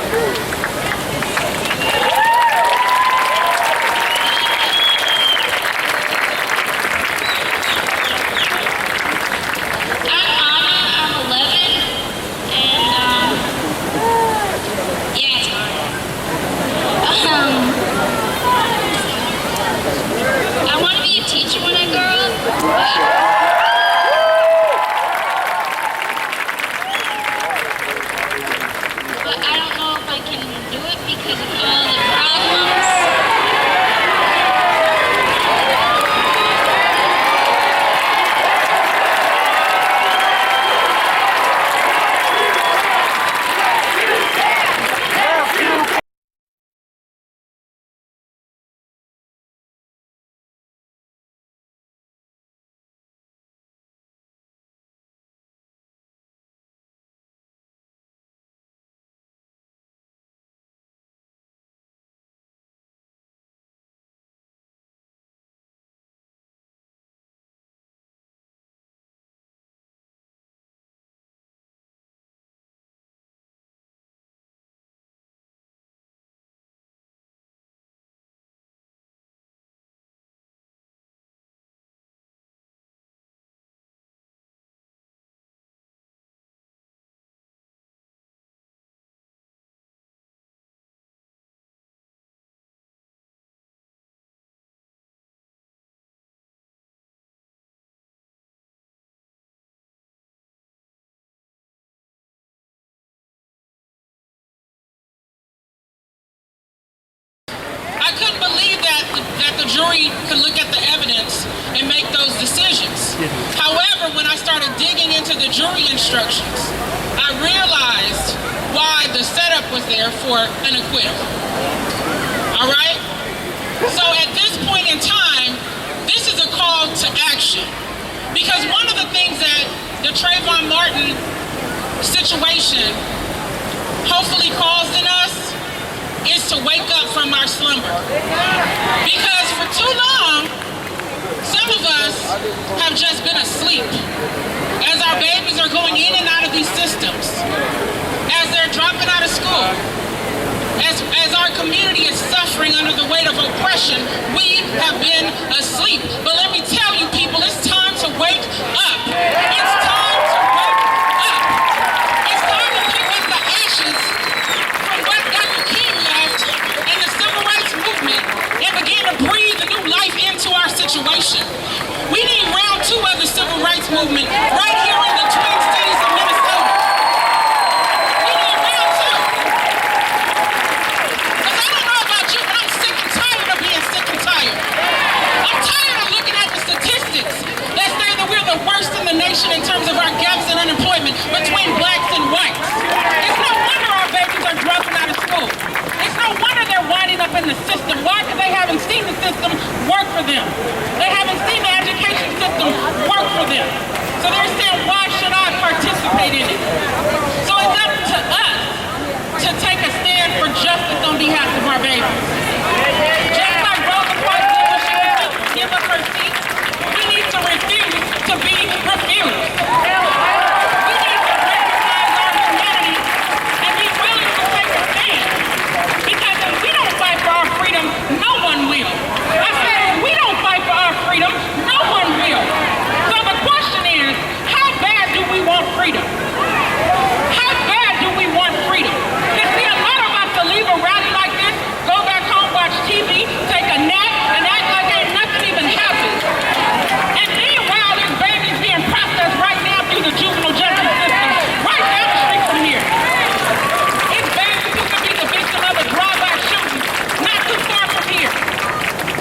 But I don't know if I can do it because of all the jury could look at the evidence and make those decisions. However, when I started digging into the jury instructions, I realized why the setup was there for an acquittal. All right? So at this point in time, this is a call to action. Because one of the things that the Trayvon Martin situation hopefully caused in us is to wake up from our slumber. Because for too long, some of us have just been asleep as our babies are going in and out of these systems, as they're dropping out of school, as our community is suffering under the weight of oppression. We have been asleep. But let me tell you people, it's time to wake up. It's time to wake up. It's time to pick up the ashes from what Dr. King left and the civil rights movement and begin to breathe a new life into our situation. We need round 2 of the civil rights movement right here in the Twin Cities of Minnesota. We need round 2. Because I don't know about you, but I'm sick and tired of being sick and tired. I'm tired of looking at the statistics that say that we're the worst in the nation in terms of our gaps in unemployment between blacks and whites. It's no wonder our babies are dropping out of school. It's no wonder they're winding up in the system. Why? Because they haven't seen the system work for them. They haven't seen the education system work for them. So they're saying, why should I participate in it? So it's up to us to take a stand for justice on behalf of our babies. Just like Rosa Parks did when she refused to give up her seat, we need to refuse to be refused. We need to recognize our humanity and be willing to take a stand. Because if we don't fight for our freedom, no one will. I said if we don't fight for our freedom, no one will. So the question is, how bad do we want freedom? How bad do we want freedom? You see, a lot of us to leave a rally like this, go back home, watch TV, take a nap, and act like ain't nothing even happened. And meanwhile, there's babies being processed right now through the juvenile justice system, right down the street from here. It's babies who could be the victim of a drive-by shooting, not too far from here.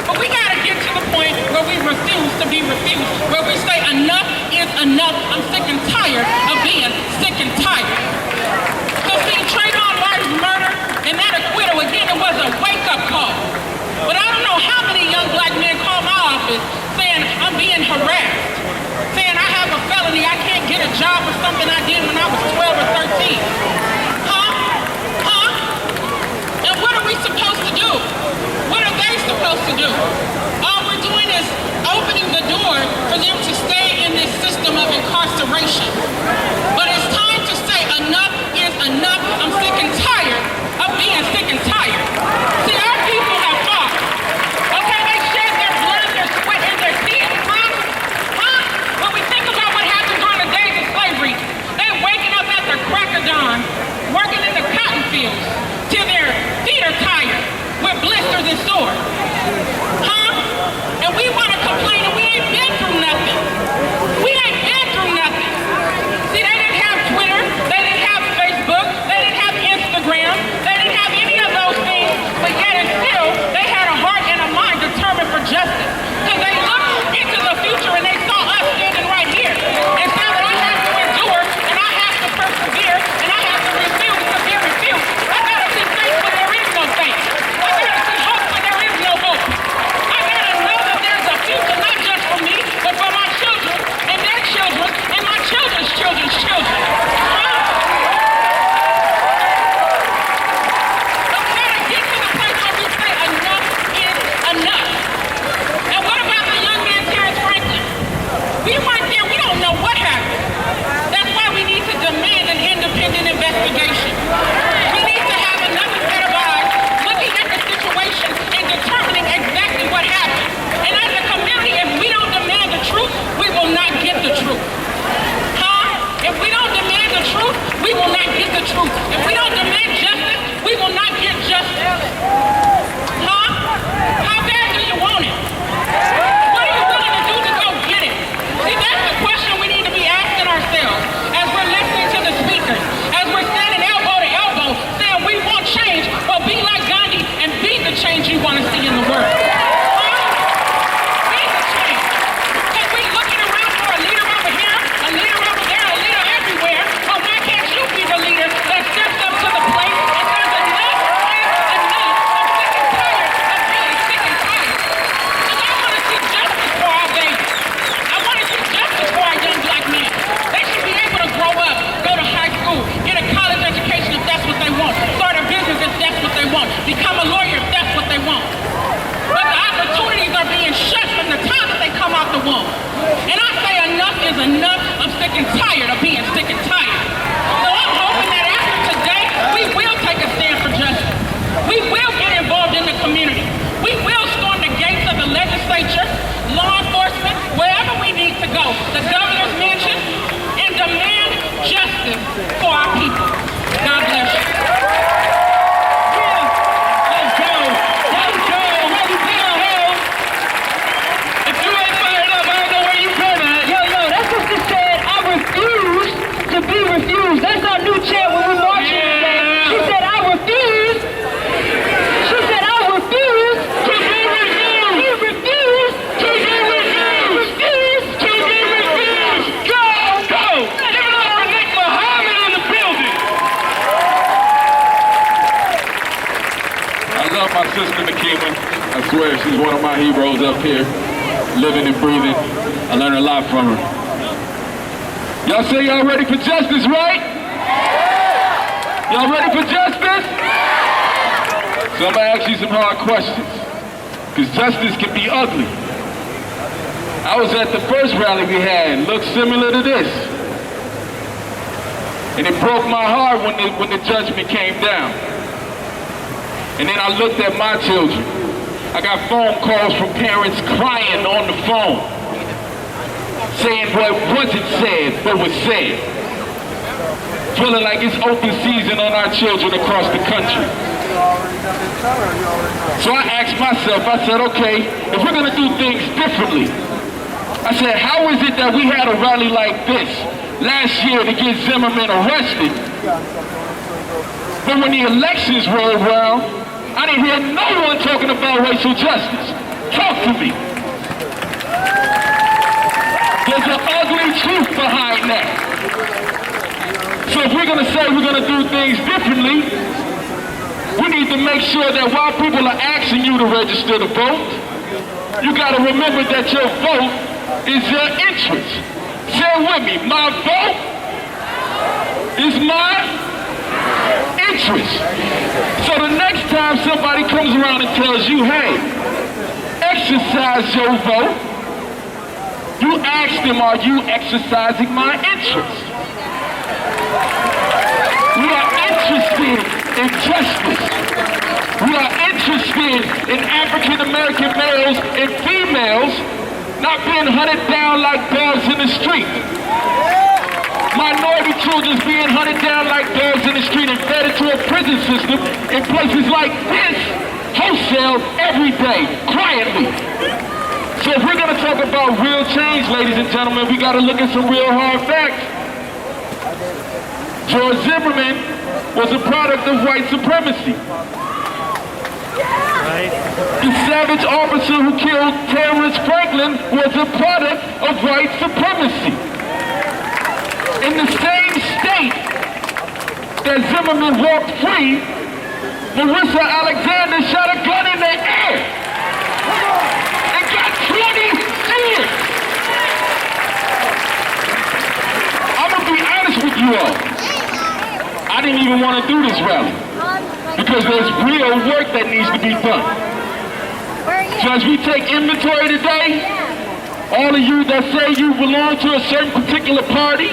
But we gotta get to the point where we refuse to be refused, where we say enough is enough. I'm sick and tired of being sick and tired. So see, Trayvon Martin's murder and that acquittal, again, it was a wake-up call. But I don't know how many young black men call my office saying I'm being harassed, saying I have a felony, I can't get a job for something I did when I was 12 or 13. And what are we supposed to do? What are they supposed to do? All we're doing is opening the door for them to stay in this system of incarceration. But it's time to say enough is enough. I'm sick and tired of being sick and tired. See, our people have fought. Okay, they shed their blood, their sweat, and their tears. When we think about what happened during the days of slavery, they waking up at the crack of dawn, working in the cotton fields, till their feet are tired with blisters and sores. the womb. And I say enough is enough. I'm sick and tired of being sick and tired. So I'm hoping that after today, we will take a stand for justice. We will get involved in the community. We will storm the gates of the legislature, law enforcement, wherever we need to go, the governor's mansion, and demand justice for our people. God bless you. Let's go. Let's go. If you ain't fired up, I don't know where you been at. Yo, that sister said, I refuse to be refused. That's our new chant when we're marching today. She said, I refuse. She said, I refuse to be refused. He refused to be refused. Refuse to be refused. Go. Go. Give it up for Nick Muhammad in the building. I love my sister Nikema. I swear she's one of my heroes up here, living and breathing. I learned a lot from her. Y'all say y'all ready for justice, right? Y'all ready for justice? So I'm gonna ask you some hard questions, because justice can be ugly. I was at the first rally we had, looked similar to this. And it broke my heart when the judgment came down. And then I looked at my children. I got phone calls from parents crying on the phone, saying what wasn't said, but was said. Feeling like it's open season on our children across the country. So I asked myself, I said, okay, if we're gonna do things differently, I said, how is it that we had a rally like this last year to get Zimmerman arrested, but when the elections rolled around, I didn't hear no one talking about racial justice. Talk to me. There's an ugly truth behind that. So if we're gonna say we're gonna do things differently, we need to make sure that while people are asking you to register to vote, you gotta remember that your vote is your interest. Say it with me, my vote is my interest. So the next time somebody comes around and tells you, hey, exercise your vote, you ask them, are you exercising my interest? We are interested in justice. We are interested in African American males and females not being hunted down like dogs in the street. Minority children being hunted down like dogs in the street and fed into a prison system in places like this, wholesale, every day, quietly. So if we're gonna talk about real change, ladies and gentlemen, we gotta look at some real hard facts. George Zimmerman was a product of white supremacy. The savage officer who killed terrorist Franklin was a product of white supremacy. In the same state that Zimmerman walked free, Marissa Alexander shot a gun in the air and got 20 years. I'm gonna be honest with you all. I didn't even want to do this rally because there's real work that needs to be done. So as we take inventory today, all of you that say you belong to a certain particular party,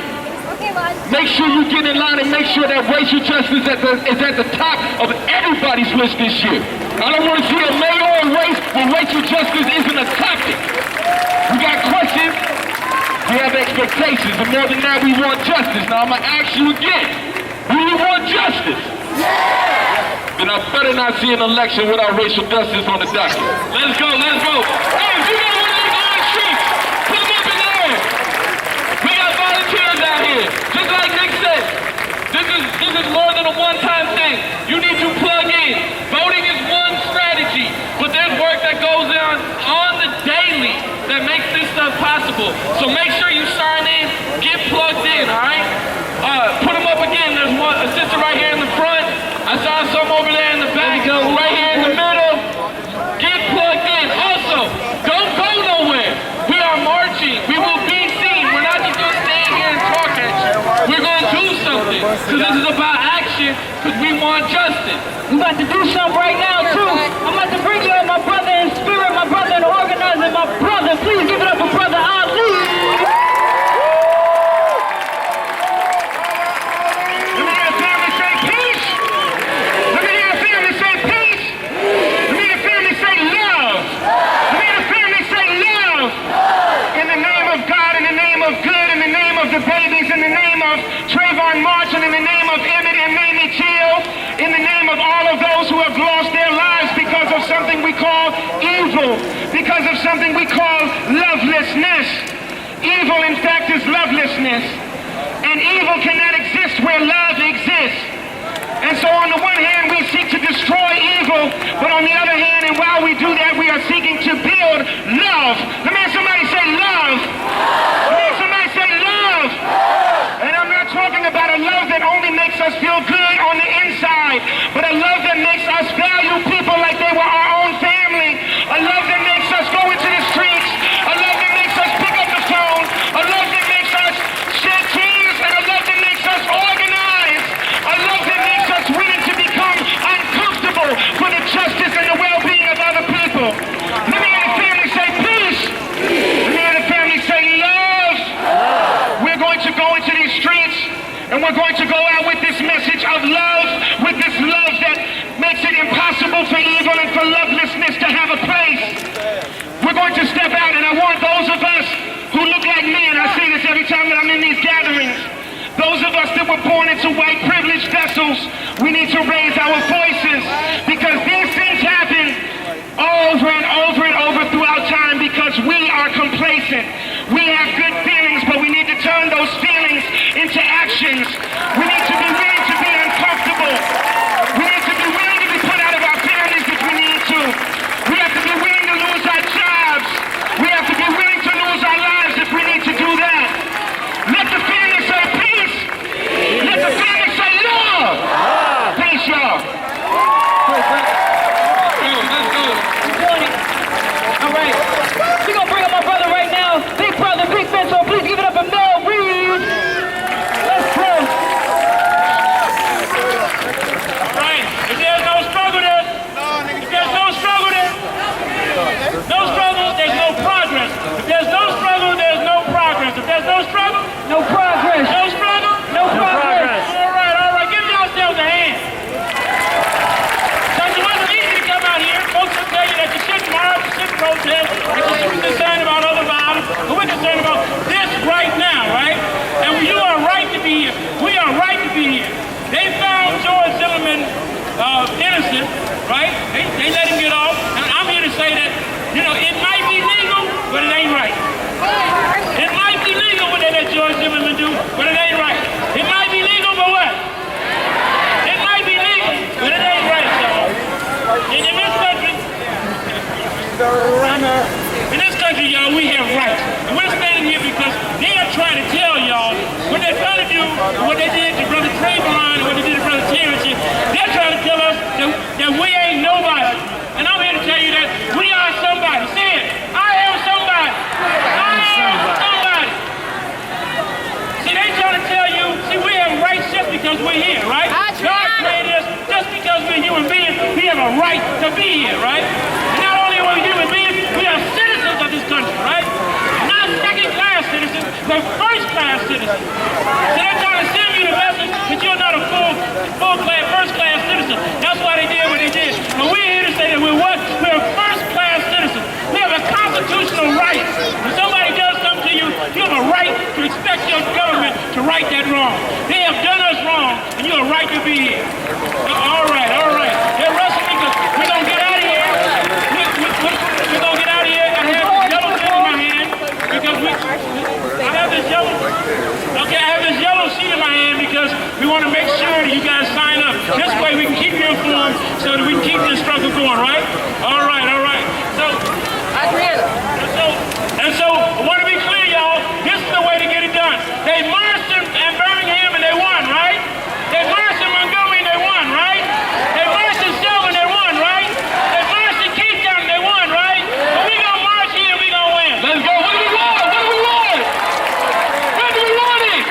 make sure you get in line and make sure that racial justice is at the top of everybody's list this year. I don't want to see a mayoral race where racial justice isn't a topic. We got questions, we have expectations, and more than that, we want justice. Now I'm going to ask you again, do you want justice? Then I better not see an election without racial justice on the docket. Let's go, let's go. Hey, if you got one of these on the streets, put them up in the air. We got volunteers out here. Just like Nick said, this is more than a one-time thing. You need to plug in. Voting is one strategy, but there's work that goes on the daily that makes this stuff possible. So make sure you sign in, get plugged in, all right? Put them up again. There's a sister right here in the front. I saw some over there in the back, right here in the middle. Get plugged in. Also, don't go nowhere. We are marching. We will be seen. We're not just going to stand here and talk at you. We're going to do something. Because this is about action, because we want justice. We're about to do something right now, too. I'm about to bring you up my brother in spirit, my brother in organizing, my brother. Please give it up for brother because of something we call lovelessness. Evil, in fact, is lovelessness. And evil cannot exist where love exists. And so on the one hand, we seek to destroy evil, but on the other hand, and while we do that, we are seeking to build love. Let me hear somebody say love. Let me hear somebody say love. And I'm not talking about a love that only makes us feel good on the inside, but a love that makes us value people like they were our own family. A love that makes us go into the streets. A love that makes us pick up the phone. A love that makes us shed tears. And a love that makes us organize. A love that makes us willing to become uncomfortable for the justice and the well-being of other people. Let me hear the family say peace. Let me hear the family say love. We're going to go into these streets and we're going to go out with this message of love, with this love that makes it impossible for evil and for lovelessness to have a place. We're going to step out, and I want those of us who look like me, and I say this every time that I'm in these gatherings, those of us that were born into white privileged vessels, we need to raise our voices, because these things happen over and over and over throughout time because we are complacent. We have good feelings, but we need to turn those feelings into actions. We need to be willing to be uncomfortable. We need to be willing to be put out of our families if we need to. We have to be willing to lose our jobs. We have to be willing to lose our lives if we need to do that. Let the family say peace. Let the family say love. Peace, y'all. All right, we're gonna bring up my brother right now, big brother, big man, so please give it up for Mel Reed. Let's go. All right, if there's no struggle there, if there's no struggle there, no struggle, there's no progress. If there's no struggle, there's no progress. If there's no struggle, no progress. No struggle, no progress. All right, give yourselves a hand. Because it wasn't easy to come out here. Folks will tell you that you shouldn't march, you shouldn't protest, that you shouldn't be concerned about other violence, but we're concerned about this right now, right? And you are right to be here. We are right to be here. They found George Zimmerman innocent, right? They let him get off. And I'm here to say that, you know, it might be legal, but it ain't right. It might be legal what they let George Zimmerman do, but it ain't right. It might be legal, but what? It might be legal, but it ain't right, y'all. And in this country, y'all, we have rights. And we're standing here because they are trying to tell y'all, when they're trying to do what they did to Brother Trayvon and what they did to Brother Terrence, they're trying to tell us that we ain't nobody. And I'm here to tell you that we are somebody. Say it. I am somebody. I am somebody. See, they trying to tell you, see, we have rights just because we're here, right? God created us just because we're human beings. We have a right to be here, right? And not only are we human beings, we are citizens of this country, right? Not second-class citizens, but first-class citizens. So they're trying to send you the message that you're not a full-class, first-class citizen. That's why they did what they did. But we're here to say that we're what? We're first-class citizens. We have a constitutional right. When somebody does something to you, you have a right to expect your government to right that wrong. They have done us wrong, and you have a right to be here. All right. They're rushing me because we're going to get out of here. We're going to get out of here. I have this yellow thing in my hand because I have this yellow sheet in my hand because we want to make sure that you guys sign up. This way we can keep you informed so that we can keep this struggle going, right? All right. So I want to be clear, y'all. This is the way to get it done. They marched in Birmingham and they won, right? They marched in Montgomery and they won, right? They marched in Selma and they won, right? They marched in Keystown and they won, right? But we gonna march here and we gonna win. Let's go. What do we want? What do we want? When do we want it?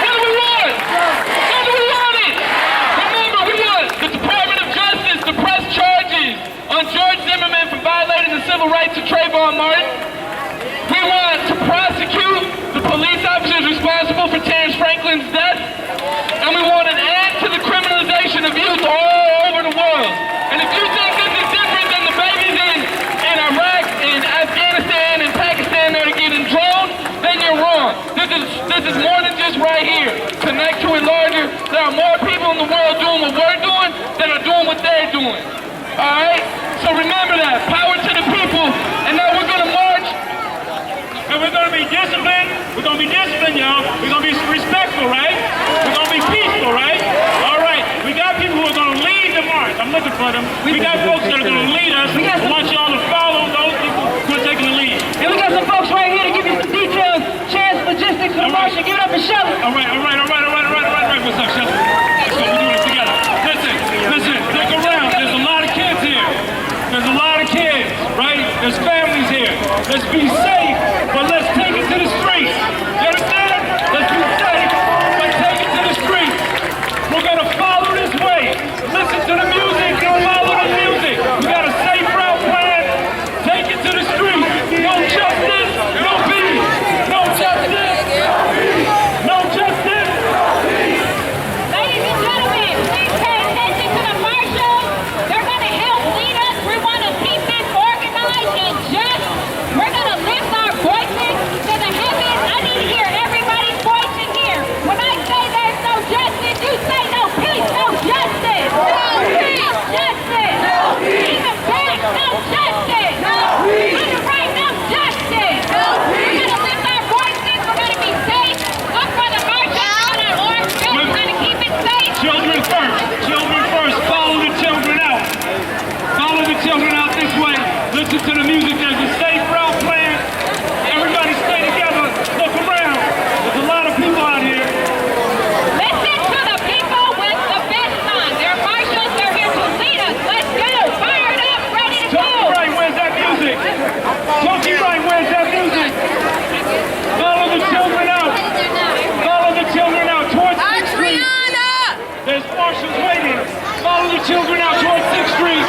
What do we want? When do we want it? Remember, we want the Department of Justice to press charges on George Zimmerman for violating the civil rights of Trayvon Martin. We want to prosecute the police officers responsible for Terrence Franklin's death. And we want an end to the criminalization of youth all over the world. And if you think this is different than the babies in Iraq, in Afghanistan, and Pakistan that are getting droned, then you're wrong. This is more than just right here. Connect to it larger. There are more people in the world doing what we're doing than are doing what they're doing. All right? So remember that. Power to the people. And going to be disciplined. We're going to be disciplined, y'all. We're going to be respectful, right? We're going to be peaceful, right? All right. We got people who are going to lead the march. I'm looking for them. We got folks that are going to lead us. I want y'all to follow those people who are taking the lead. And we got some folks right here to give you some details, chance, logistics, and march. Give it up for Shelly. All right. What's up, Shelly? Let's go. We're doing it together. Listen. Stick around. There's a lot of kids here. There's a lot of kids, right? There's families here. Let's be safe, but let's take it to the streets. You understand? Let's be safe, but take it to the streets. We're going to follow this way. Listen to the music and follow the music. We got a safe route plan. Take it to the streets. No justice, no peace. No justice, no justice. Ladies and gentlemen, please pay attention to the marshals. They're going to help lead us. We want to keep this organized and just. We're going to lift our voices to the heavens. I need to hear everybody's voice in here. When I say there's no justice, you say no peace, no justice. No peace, no justice. No peace. Even back, no justice. No peace. On the right, no justice. No peace. We're going to lift our voices. We're going to be safe. Look for the marshals. We're going to keep it safe. Children first. Children first. Follow the children out. Follow the children out this way. Listen to the music. There's a safe route plan. Everybody stay together. Look around. There's a lot of people out here. Listen to the people with the best on. They're marshals. They're here to lead us. Let's go. Fired up. Ready to go. Toki Wright, where's that music? Toki Wright, where's that music? Follow the children out. Follow the children out towards 6th Street. There's marshals waiting. Follow the children out towards 6th Street.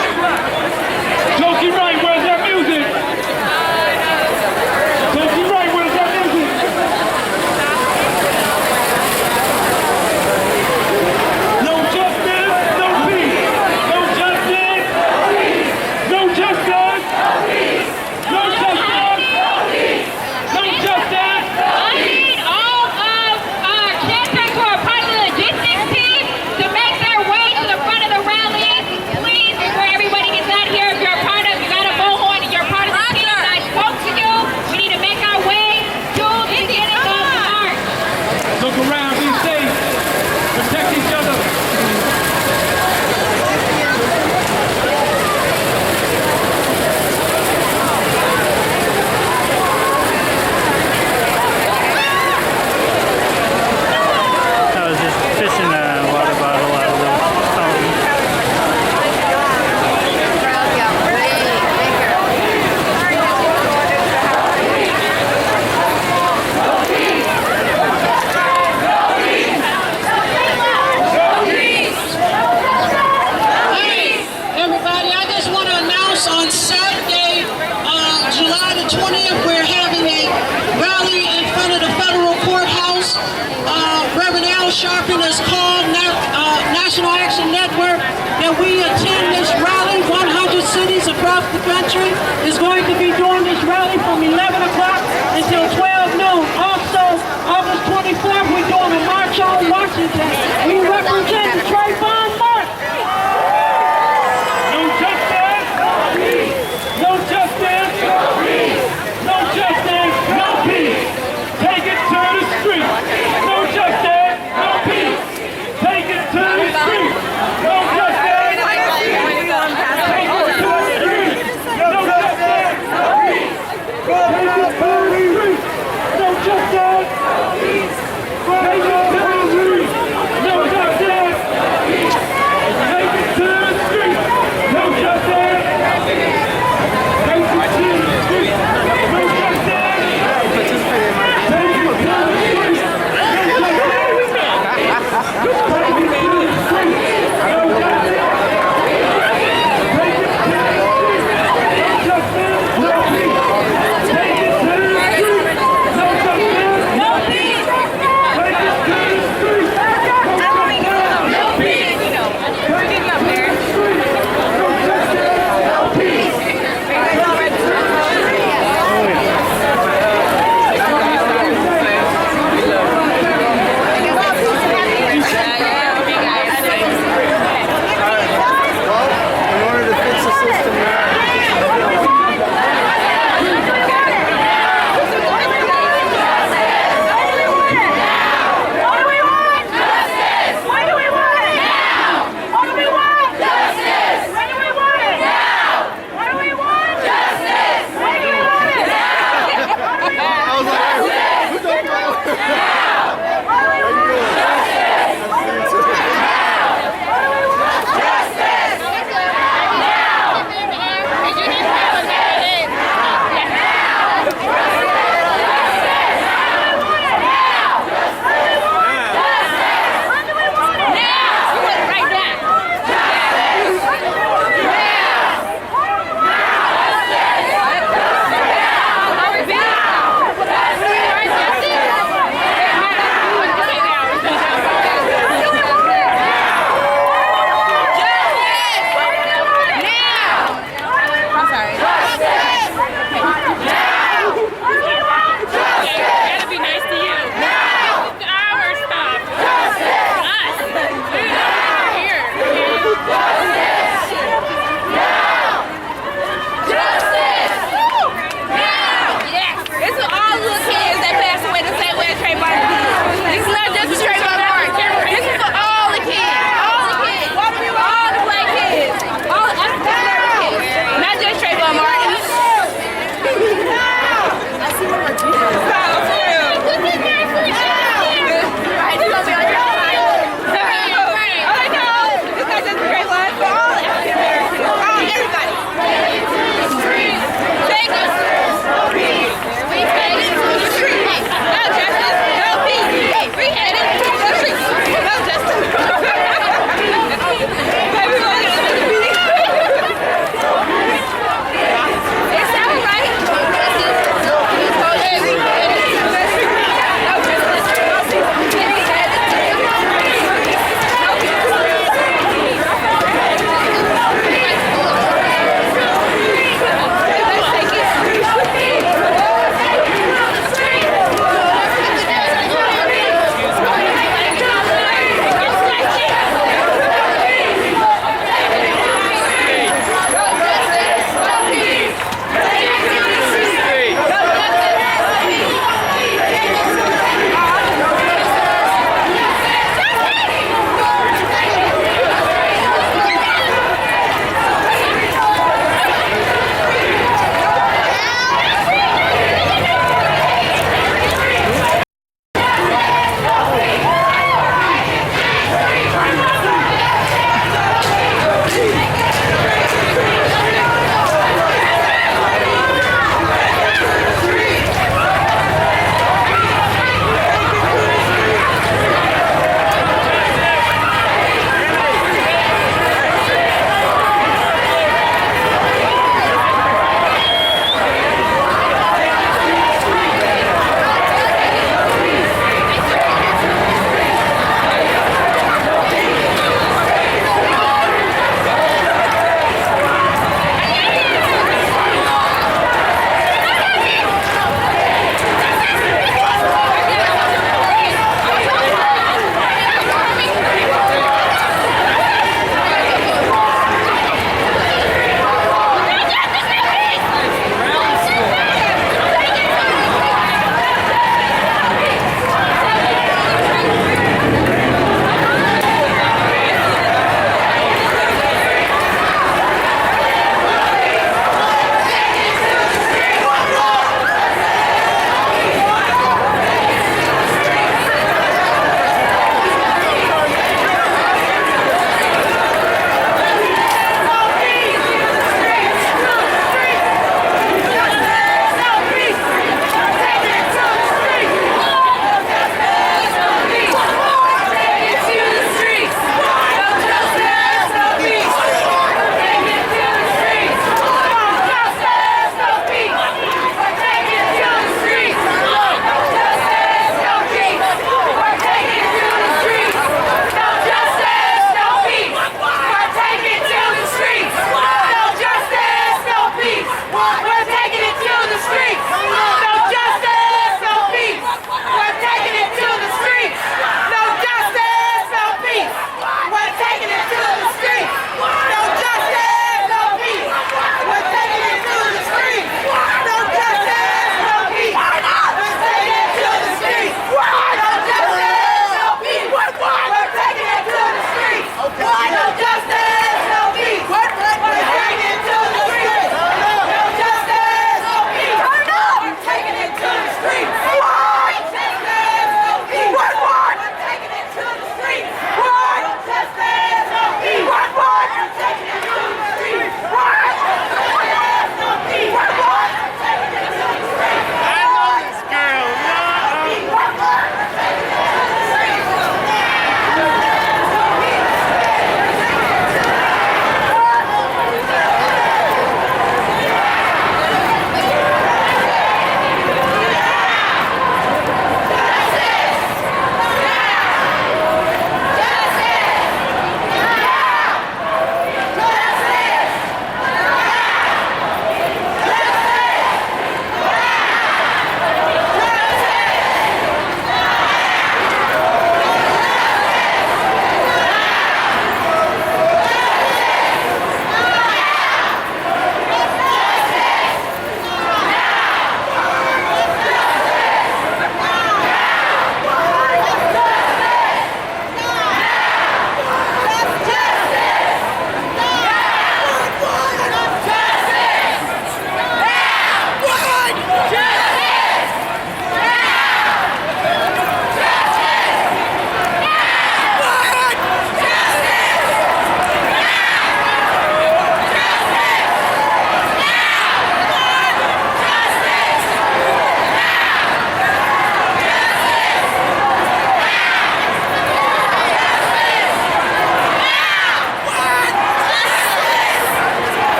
Toki Wright, where's that music? Toki Wright, where's that music? No justice, no peace. No justice, no justice, no justice, no justice. I need all of our champions who are part of the logistics team to make their way to the front of the rally. Please, before everybody gets out here, if you're a part of, you got a bullhorn and you're part of the team, I spoke to you. We need to make our way to the beginning of the march. Look around, be safe, protect each other. I was just fishing a water bottle out of the fountain. Hey, everybody, I just want to announce on Saturday, July the 20th, we're having a rally in front of the federal courthouse. Reverend Al Sharpton has called National Action Network that we attend this rally. 100 cities across the country is going to be doing this rally from 11 o'clock until 12 noon. Also, August 24th, we're doing a march on Washington. We represent the Trayvon March. No justice, no justice, no justice, no peace. Take it to the street. No justice, no peace. Take it to the street. No justice, take it to the street. No justice, no peace. Take it to the street. No justice, take it to the street. No justice,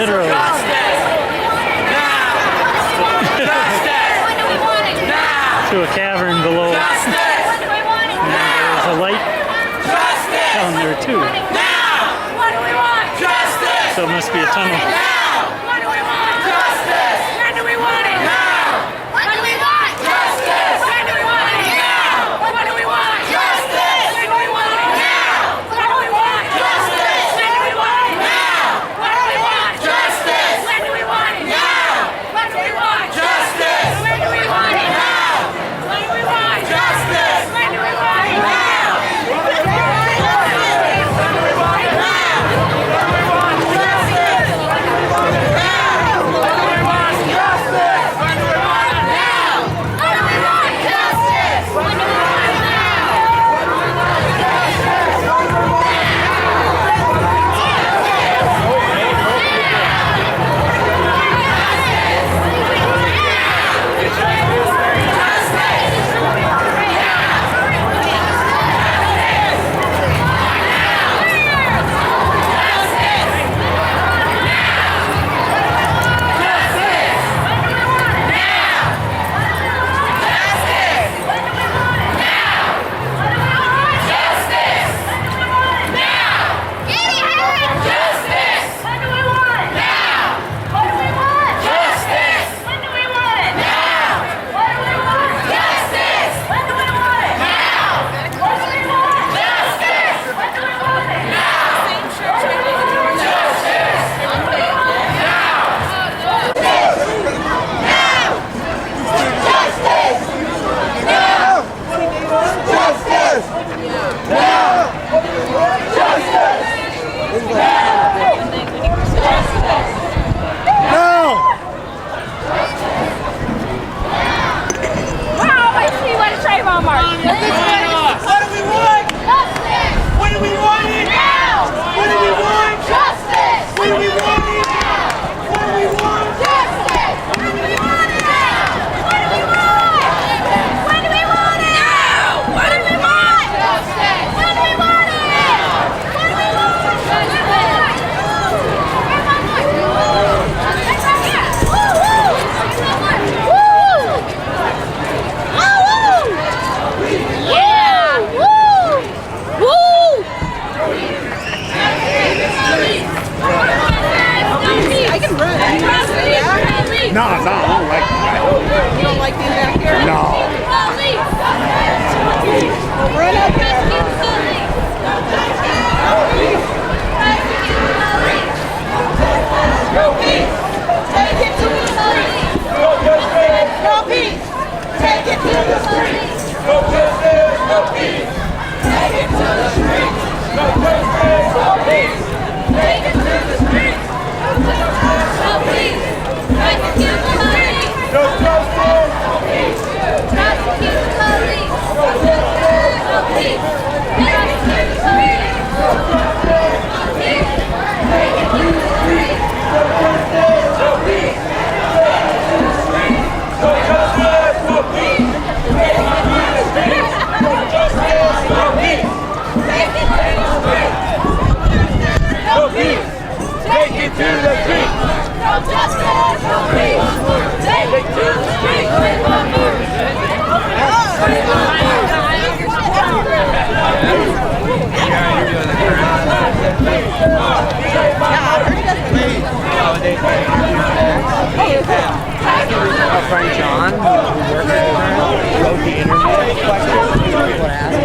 Literally. To a cavern below. And there's a light down there too. So it must be a tunnel. No, I don't like that. You don't like being back here? No. Run up there. Go Peace! Take it to the streets! Go Peace! Take it to the streets! Go Justice! Go Peace! Take it to the streets! Go Justice! Go Peace! Take it to the streets! Go Justice! Go Peace! Take it to the streets! Go Justice! Go Peace! Prosecute the police! Go Justice! Go Peace! Take it to the streets! Go Justice! Go Peace! Take it to the streets! Go Justice! Go Peace! Take it to the streets! Go Justice! Go Peace! Take it to the streets! Go Justice! Go Peace! Take it to the streets! Go Peace! Take it to the streets! Go Justice! Go Peace! Take it to the streets! Our friend John, who works at wrote the interview questions people were asking.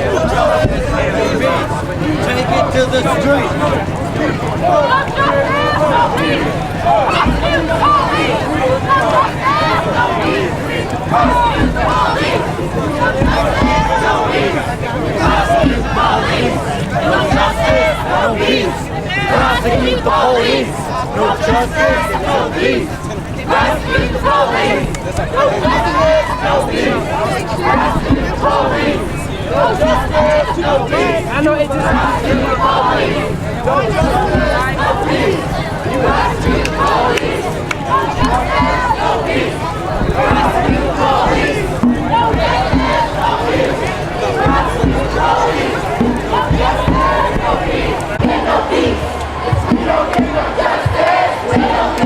Take it to the street. Prosecute the police. No justice, no peace. Prosecute the police. No justice, no peace. Prosecute the police. No justice, no peace. I know it just prosecute the police. No justice, no peace. Prosecute the police. No justice, no peace. Prosecute the police. No justice, no peace. Prosecute the police. No justice, no peace. No peace. We don't get no justice. We don't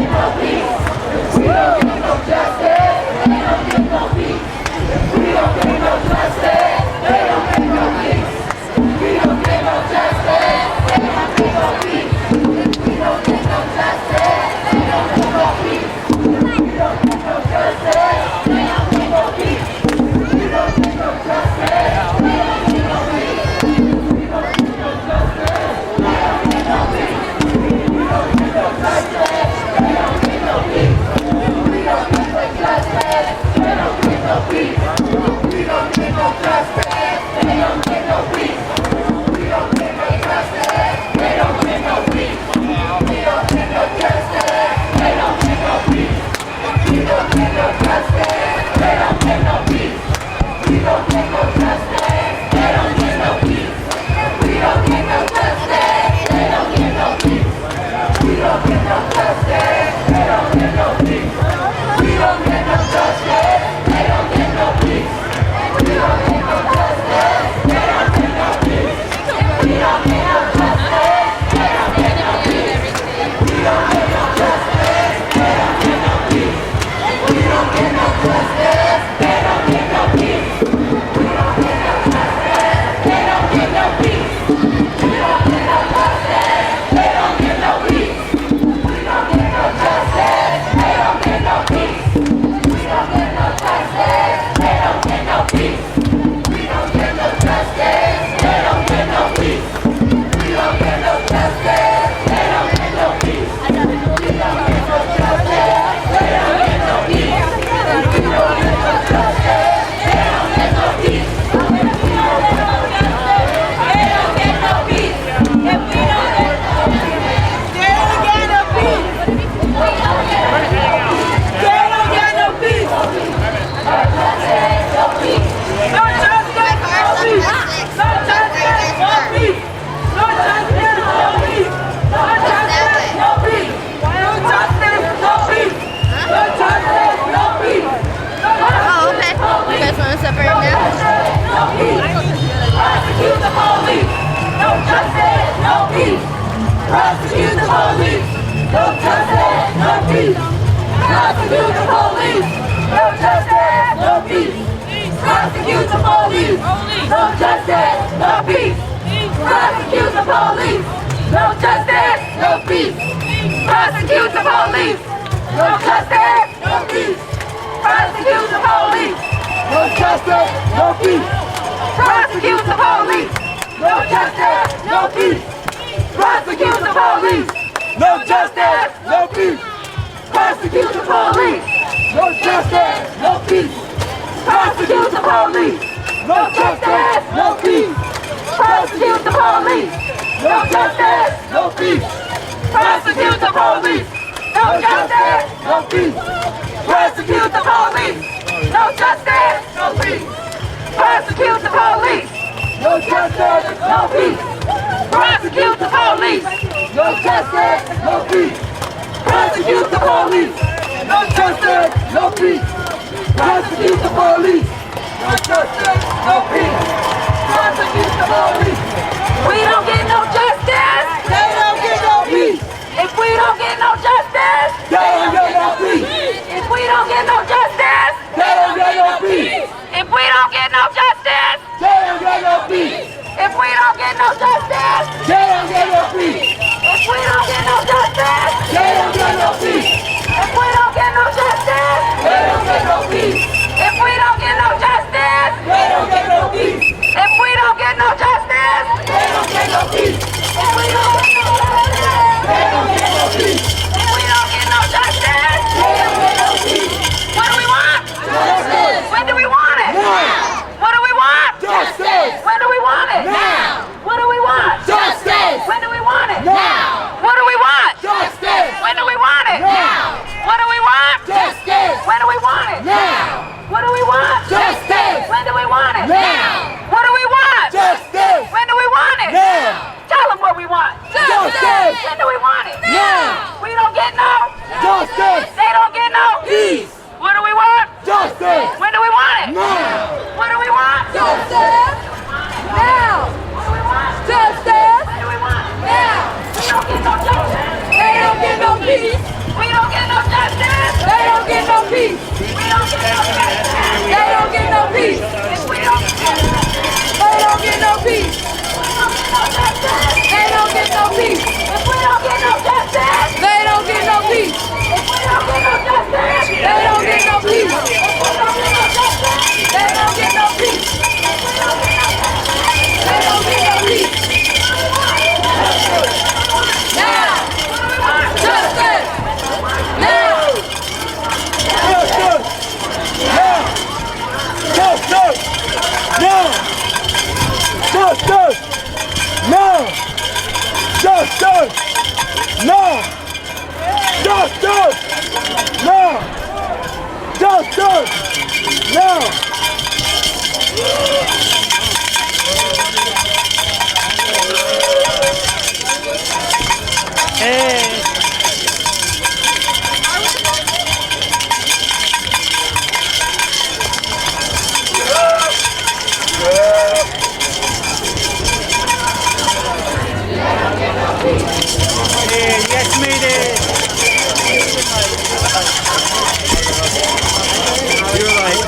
justice, no peace. Prosecute the police. No justice, no peace. Prosecute the police. No justice, no peace. Prosecute the police. No justice, no peace. Prosecute the police. No justice, no peace. Prosecute the police. No justice, no peace. Prosecute the police. No justice, no peace. Prosecute the police. No justice, no peace. Prosecute the police. No justice, no peace. Prosecute the police. No justice, no peace. Prosecute the police. No justice, no peace. Prosecute the police. No justice, no peace. Prosecute the police. No justice, no peace. Prosecute the police. No justice, no peace. Prosecute the police. No justice, no peace. Prosecute the police. No justice, no peace. Prosecute the police. No justice, no peace. Prosecute the police. No justice, no peace. Prosecute the police. We don't get no justice. They don't get no peace. If we don't get no justice, they don't get no peace. If we don't get no justice, they don't get no peace. If we don't get no justice, they don't get no peace. If we don't get no justice, they don't get no peace. If we don't get no justice, they don't get no peace. If we don't get no justice, they don't get no peace. If we don't get no justice, they don't get no peace. If we don't get no justice, they don't get no peace. If we don't get no justice, they don't get no peace. If we don't get no justice, they don't get no peace. What do we want? Justice. When do we want it? Now. What do we want? Justice. When do we want it? Now. What do we want? Justice. When do we want it? Now. What do we want? Justice. When do we want it? Now. What do we want? Justice. When do we want it? Now. What do we want? Justice. When do we want it? Now. What do we want? Justice. When do we want it? Now. Tell them what we want. Justice. When do we want it? Now. We don't get no justice. They don't get no peace. What do we want? Justice. When do we want it? Now. What do we want? Justice. Now. What do we want? Justice. When do we want it? Now. We don't get no justice. They don't get no peace. We don't get no justice. They don't get no peace. We don't get no justice. They don't get no peace. If we don't get no justice, they don't get no peace. They don't get no peace. If we don't get no justice, they don't get no peace. If we don't get no justice, they don't get no peace. If we don't get no justice, they don't get no peace. If we don't get no justice, they don't get no peace. Now, justice. Now, justice. Now, justice. Now, justice. No! Justice! No! Justice! No! Justice! No! Hey! Hey, you guys made it! You're right.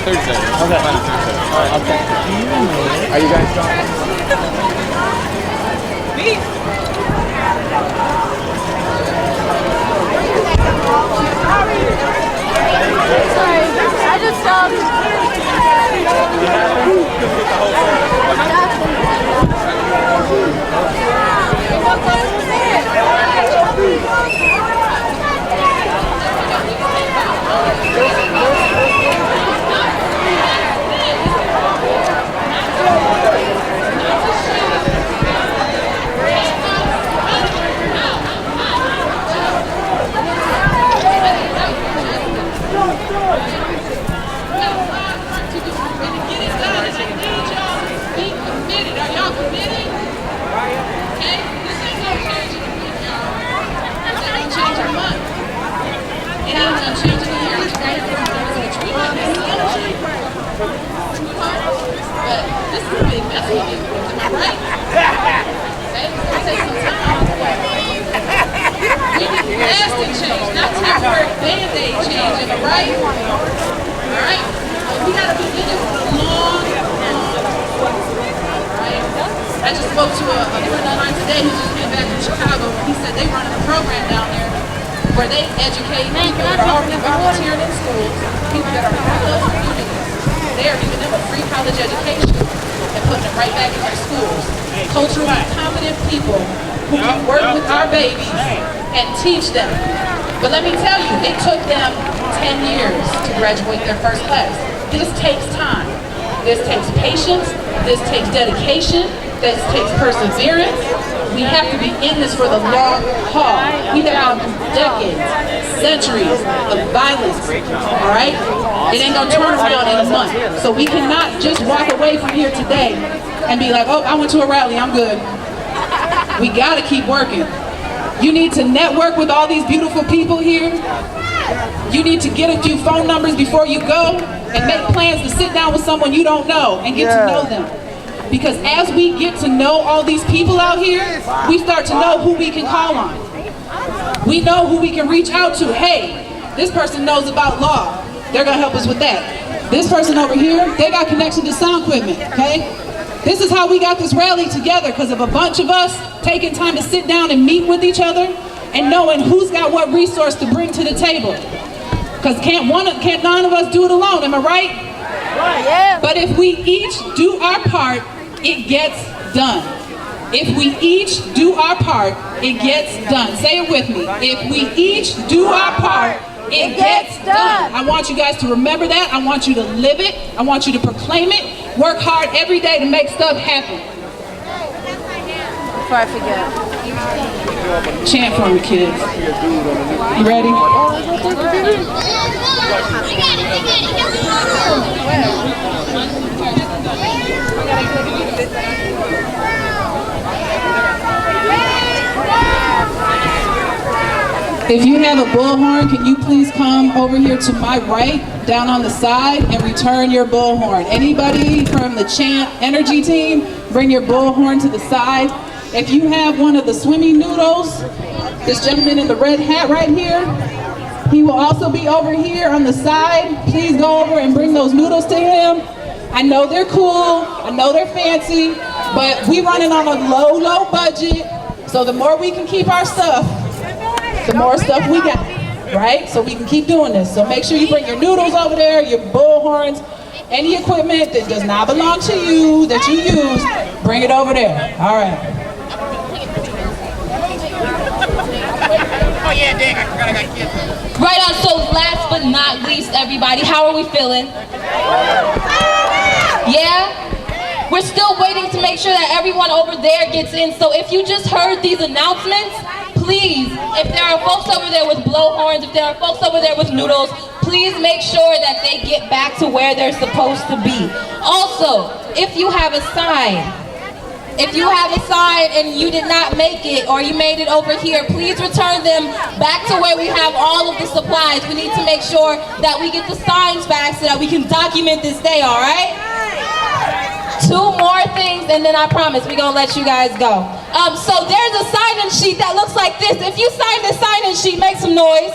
Thursday. Okay. Alright, I'll text you. Are you guys going? Me? Sorry, I just That's what it is. Am I right? Okay, it's gonna take some time. We need lasting change, not temporary band-aid change. Am I right? All right? We gotta be in it for a long time. All right? I just spoke to a friend of mine today who just came back from Chicago. He said they running a program down there where they educate people that are already volunteering in schools, people that are in those communities. They are giving them a free college education and putting them right back in their schools. Culturally competent people who can work with our babies and teach them. But let me tell you, it took them 10 years to graduate their first class. This takes time. This takes patience. This takes dedication. This takes perseverance. We have to be in this for the long haul. We have gone through decades, centuries of violence, all right? It ain't gonna turn around in a month. So we cannot just walk away from here today and be like, oh, I went to a rally, I'm good. We gotta keep working. You need to network with all these beautiful people here. You need to get a few phone numbers before you go and make plans to sit down with someone you don't know and get to know them. Because as we get to know all these people out here, we start to know who we can call on. We know who we can reach out to. Hey, this person knows about law. They're gonna help us with that. This person over here, they got connection to sound equipment, okay? This is how we got this rally together, because of a bunch of us taking time to sit down and meet with each other and knowing who's got what resource to bring to the table. Because can't none of us do it alone, am I right? Yeah. But if we each do our part, it gets done. If we each do our part, it gets done. Say it with me. If we each do our part, it gets done. I want you guys to remember that. I want you to live it. I want you to proclaim it. Work hard every day to make stuff happen. Before I forget. Chant for me, kids. You ready? If you have a bullhorn, can you please come over here to my right, down on the side, and return your bullhorn. Anybody from the chant energy team, bring your bullhorn to the side. If you have one of the swimming noodles, this gentleman in the red hat right here, he will also be over here on the side. Please go over and bring those noodles to him. I know they're cool, I know they're fancy, but we running on a low budget, so the more we can keep our stuff, the more stuff we got, right? So we can keep doing this. So make sure you bring your noodles over there, your bullhorns, any equipment that does not belong to you, that you use, bring it over there. All right. Oh yeah, dang, I forgot I got kids. Right on, so last but not least, everybody, how are we feeling? Yeah? We're still waiting to make sure that everyone over there gets in, so if you just heard these announcements, please, if there are folks over there with blowhorns, if there are folks over there with noodles, please make sure that they get back to where they're supposed to be. Also, if you have a sign and you did not make it or you made it over here, please return them back to where we have all of the supplies. We need to make sure that we get the signs back so that we can document this day, all right? 2 more things and then I promise we're gonna let you guys go. So there's a sign-in sheet that looks like this. If you sign this sign-in sheet, make some noise.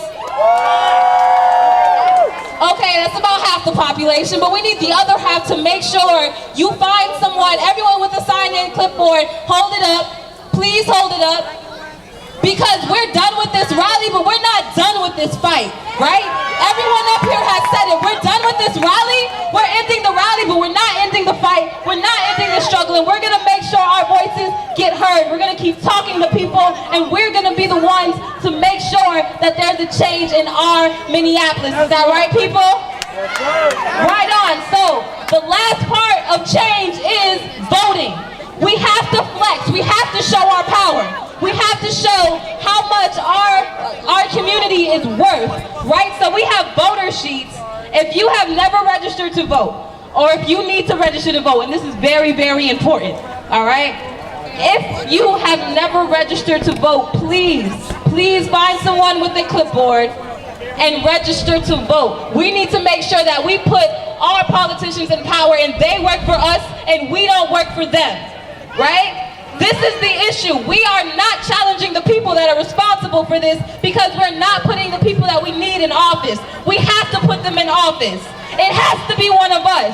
Okay, that's about half the population, but we need the other half to make sure you find someone, everyone with a sign-in clipboard, hold it up. Please hold it up. Because we're done with this rally, but we're not done with this fight, right? Everyone up here has said it. We're done with this rally. We're ending the rally, but we're not ending the fight. We're not ending the struggle, and we're gonna make sure our voices get heard. We're gonna keep talking to people, and we're gonna be the ones to make sure that there's a change in our Minneapolis. Is that right, people? Right on. So the last part of change is voting. We have to flex. We have to show our power. We have to show how much our community is worth, right? So we have voter sheets. If you have never registered to vote, or if you need to register to vote, and this is very, very important, all right? If you have never registered to vote, please find someone with a clipboard and register to vote. We need to make sure that we put our politicians in power and they work for us and we don't work for them, right? This is the issue. We are not challenging the people that are responsible for this because we're not putting the people that we need in office. We have to put them in office. It has to be one of us.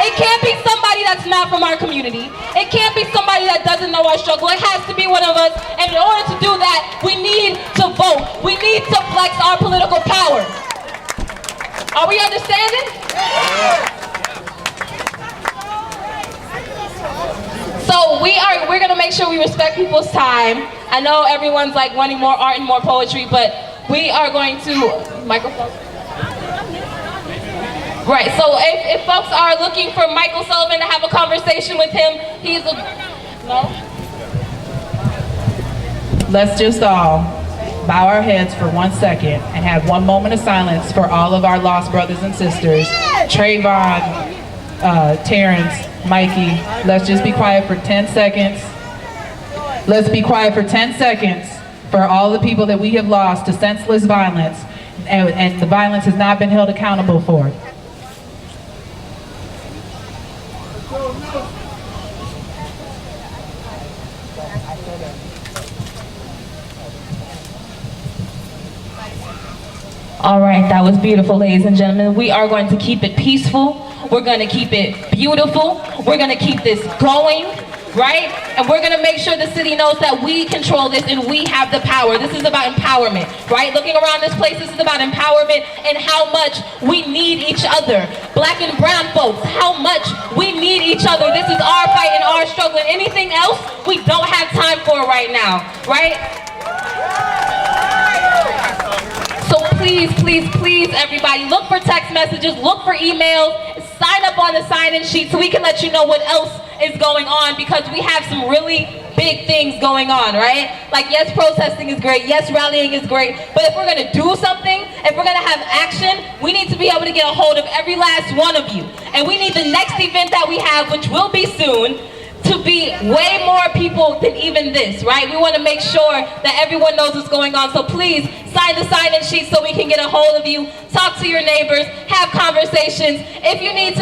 It can't be somebody that's not from our community. It can't be somebody that doesn't know our struggle. It has to be one of us. And in order to do that, we need to vote. We need to flex our political power. Are we understanding? So we're gonna make sure we respect people's time. I know everyone's like wanting more art and more poetry, but we are going to microphone. Right. So if folks are looking for Michael Sullivan to have a conversation with him, he's a no. Let's just all bow our heads for 1 second and have 1 moment of silence for all of our lost brothers and sisters. Trayvon, Terrence, Mikey, let's just be quiet for 10 seconds. Let's be quiet for 10 seconds for all the people that we have lost to senseless violence and the violence has not been held accountable for. All right, that was beautiful, ladies and gentlemen. We are going to keep it peaceful. We're going to keep it beautiful. We're going to keep this going, right? And we're going to make sure the city knows that we control this and we have the power. This is about empowerment, right? Looking around this place, this is about empowerment and how much we need each other. Black and brown folks, how much we need each other. This is our fight and our struggle. And anything else, we don't have time for right now, right? So please, please, please, everybody, look for text messages, look for emails, sign up on the sign-in sheet so we can let you know what else is going on because we have some really big things going on, right? Like, yes, protesting is great, yes, rallying is great, but if we're gonna do something, if we're gonna have action, we need to be able to get a hold of every last one of you. And we need the next event that we have, which will be soon, to be way more people than even this, right? We want to make sure that everyone knows what's going on. So please sign the sign-in sheet so we can get a hold of you. Talk to your neighbors, have conversations. If you need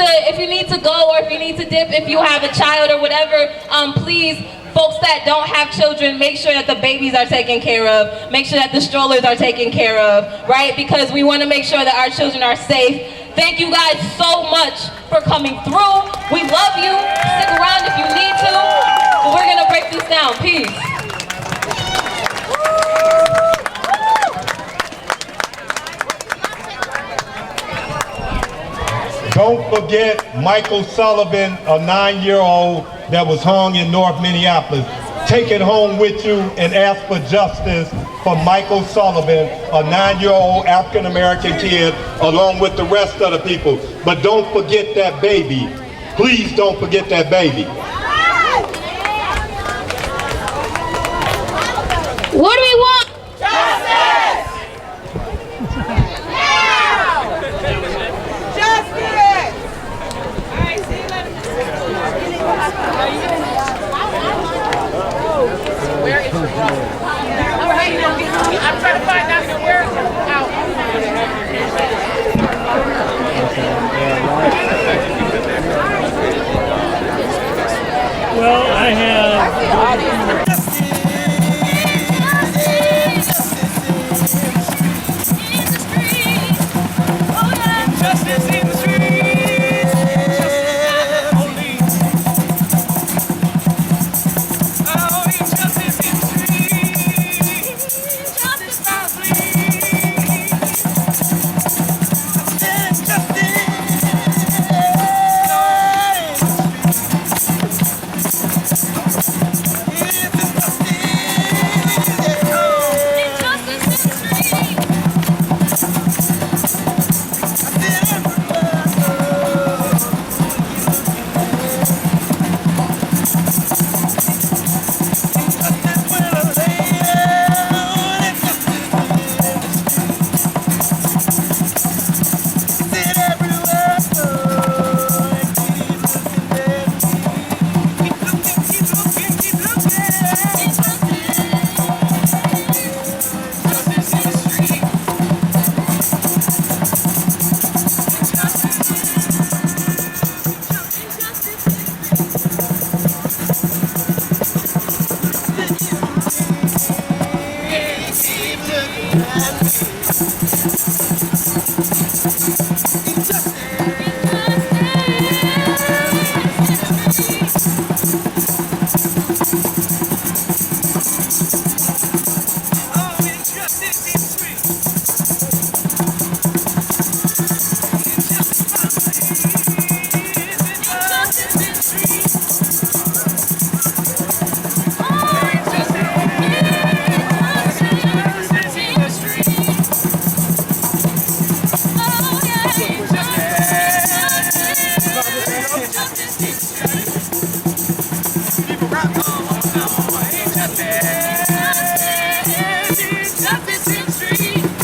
to go or if you need to dip, if you have a child or whatever, please. Folks that don't have children, make sure that the babies are taken care of. Make sure that the strollers are taken care of, right? Because we want to make sure that our children are safe. Thank you guys so much for coming through. We love you. Stick around if you need to. But we're going to break this down. Peace. Don't forget Michael Sullivan, a 9-year-old that was hung in North Minneapolis. Take it home with you and ask for justice for Michael Sullivan, a 9-year-old African-American kid, along with the rest of the people. But don't forget that baby. Please don't forget that baby. What do we want? Justice! Justice! All right, see you later. Where is it? All right, I'm trying to find out where it's out. Well, I have... justice in streets.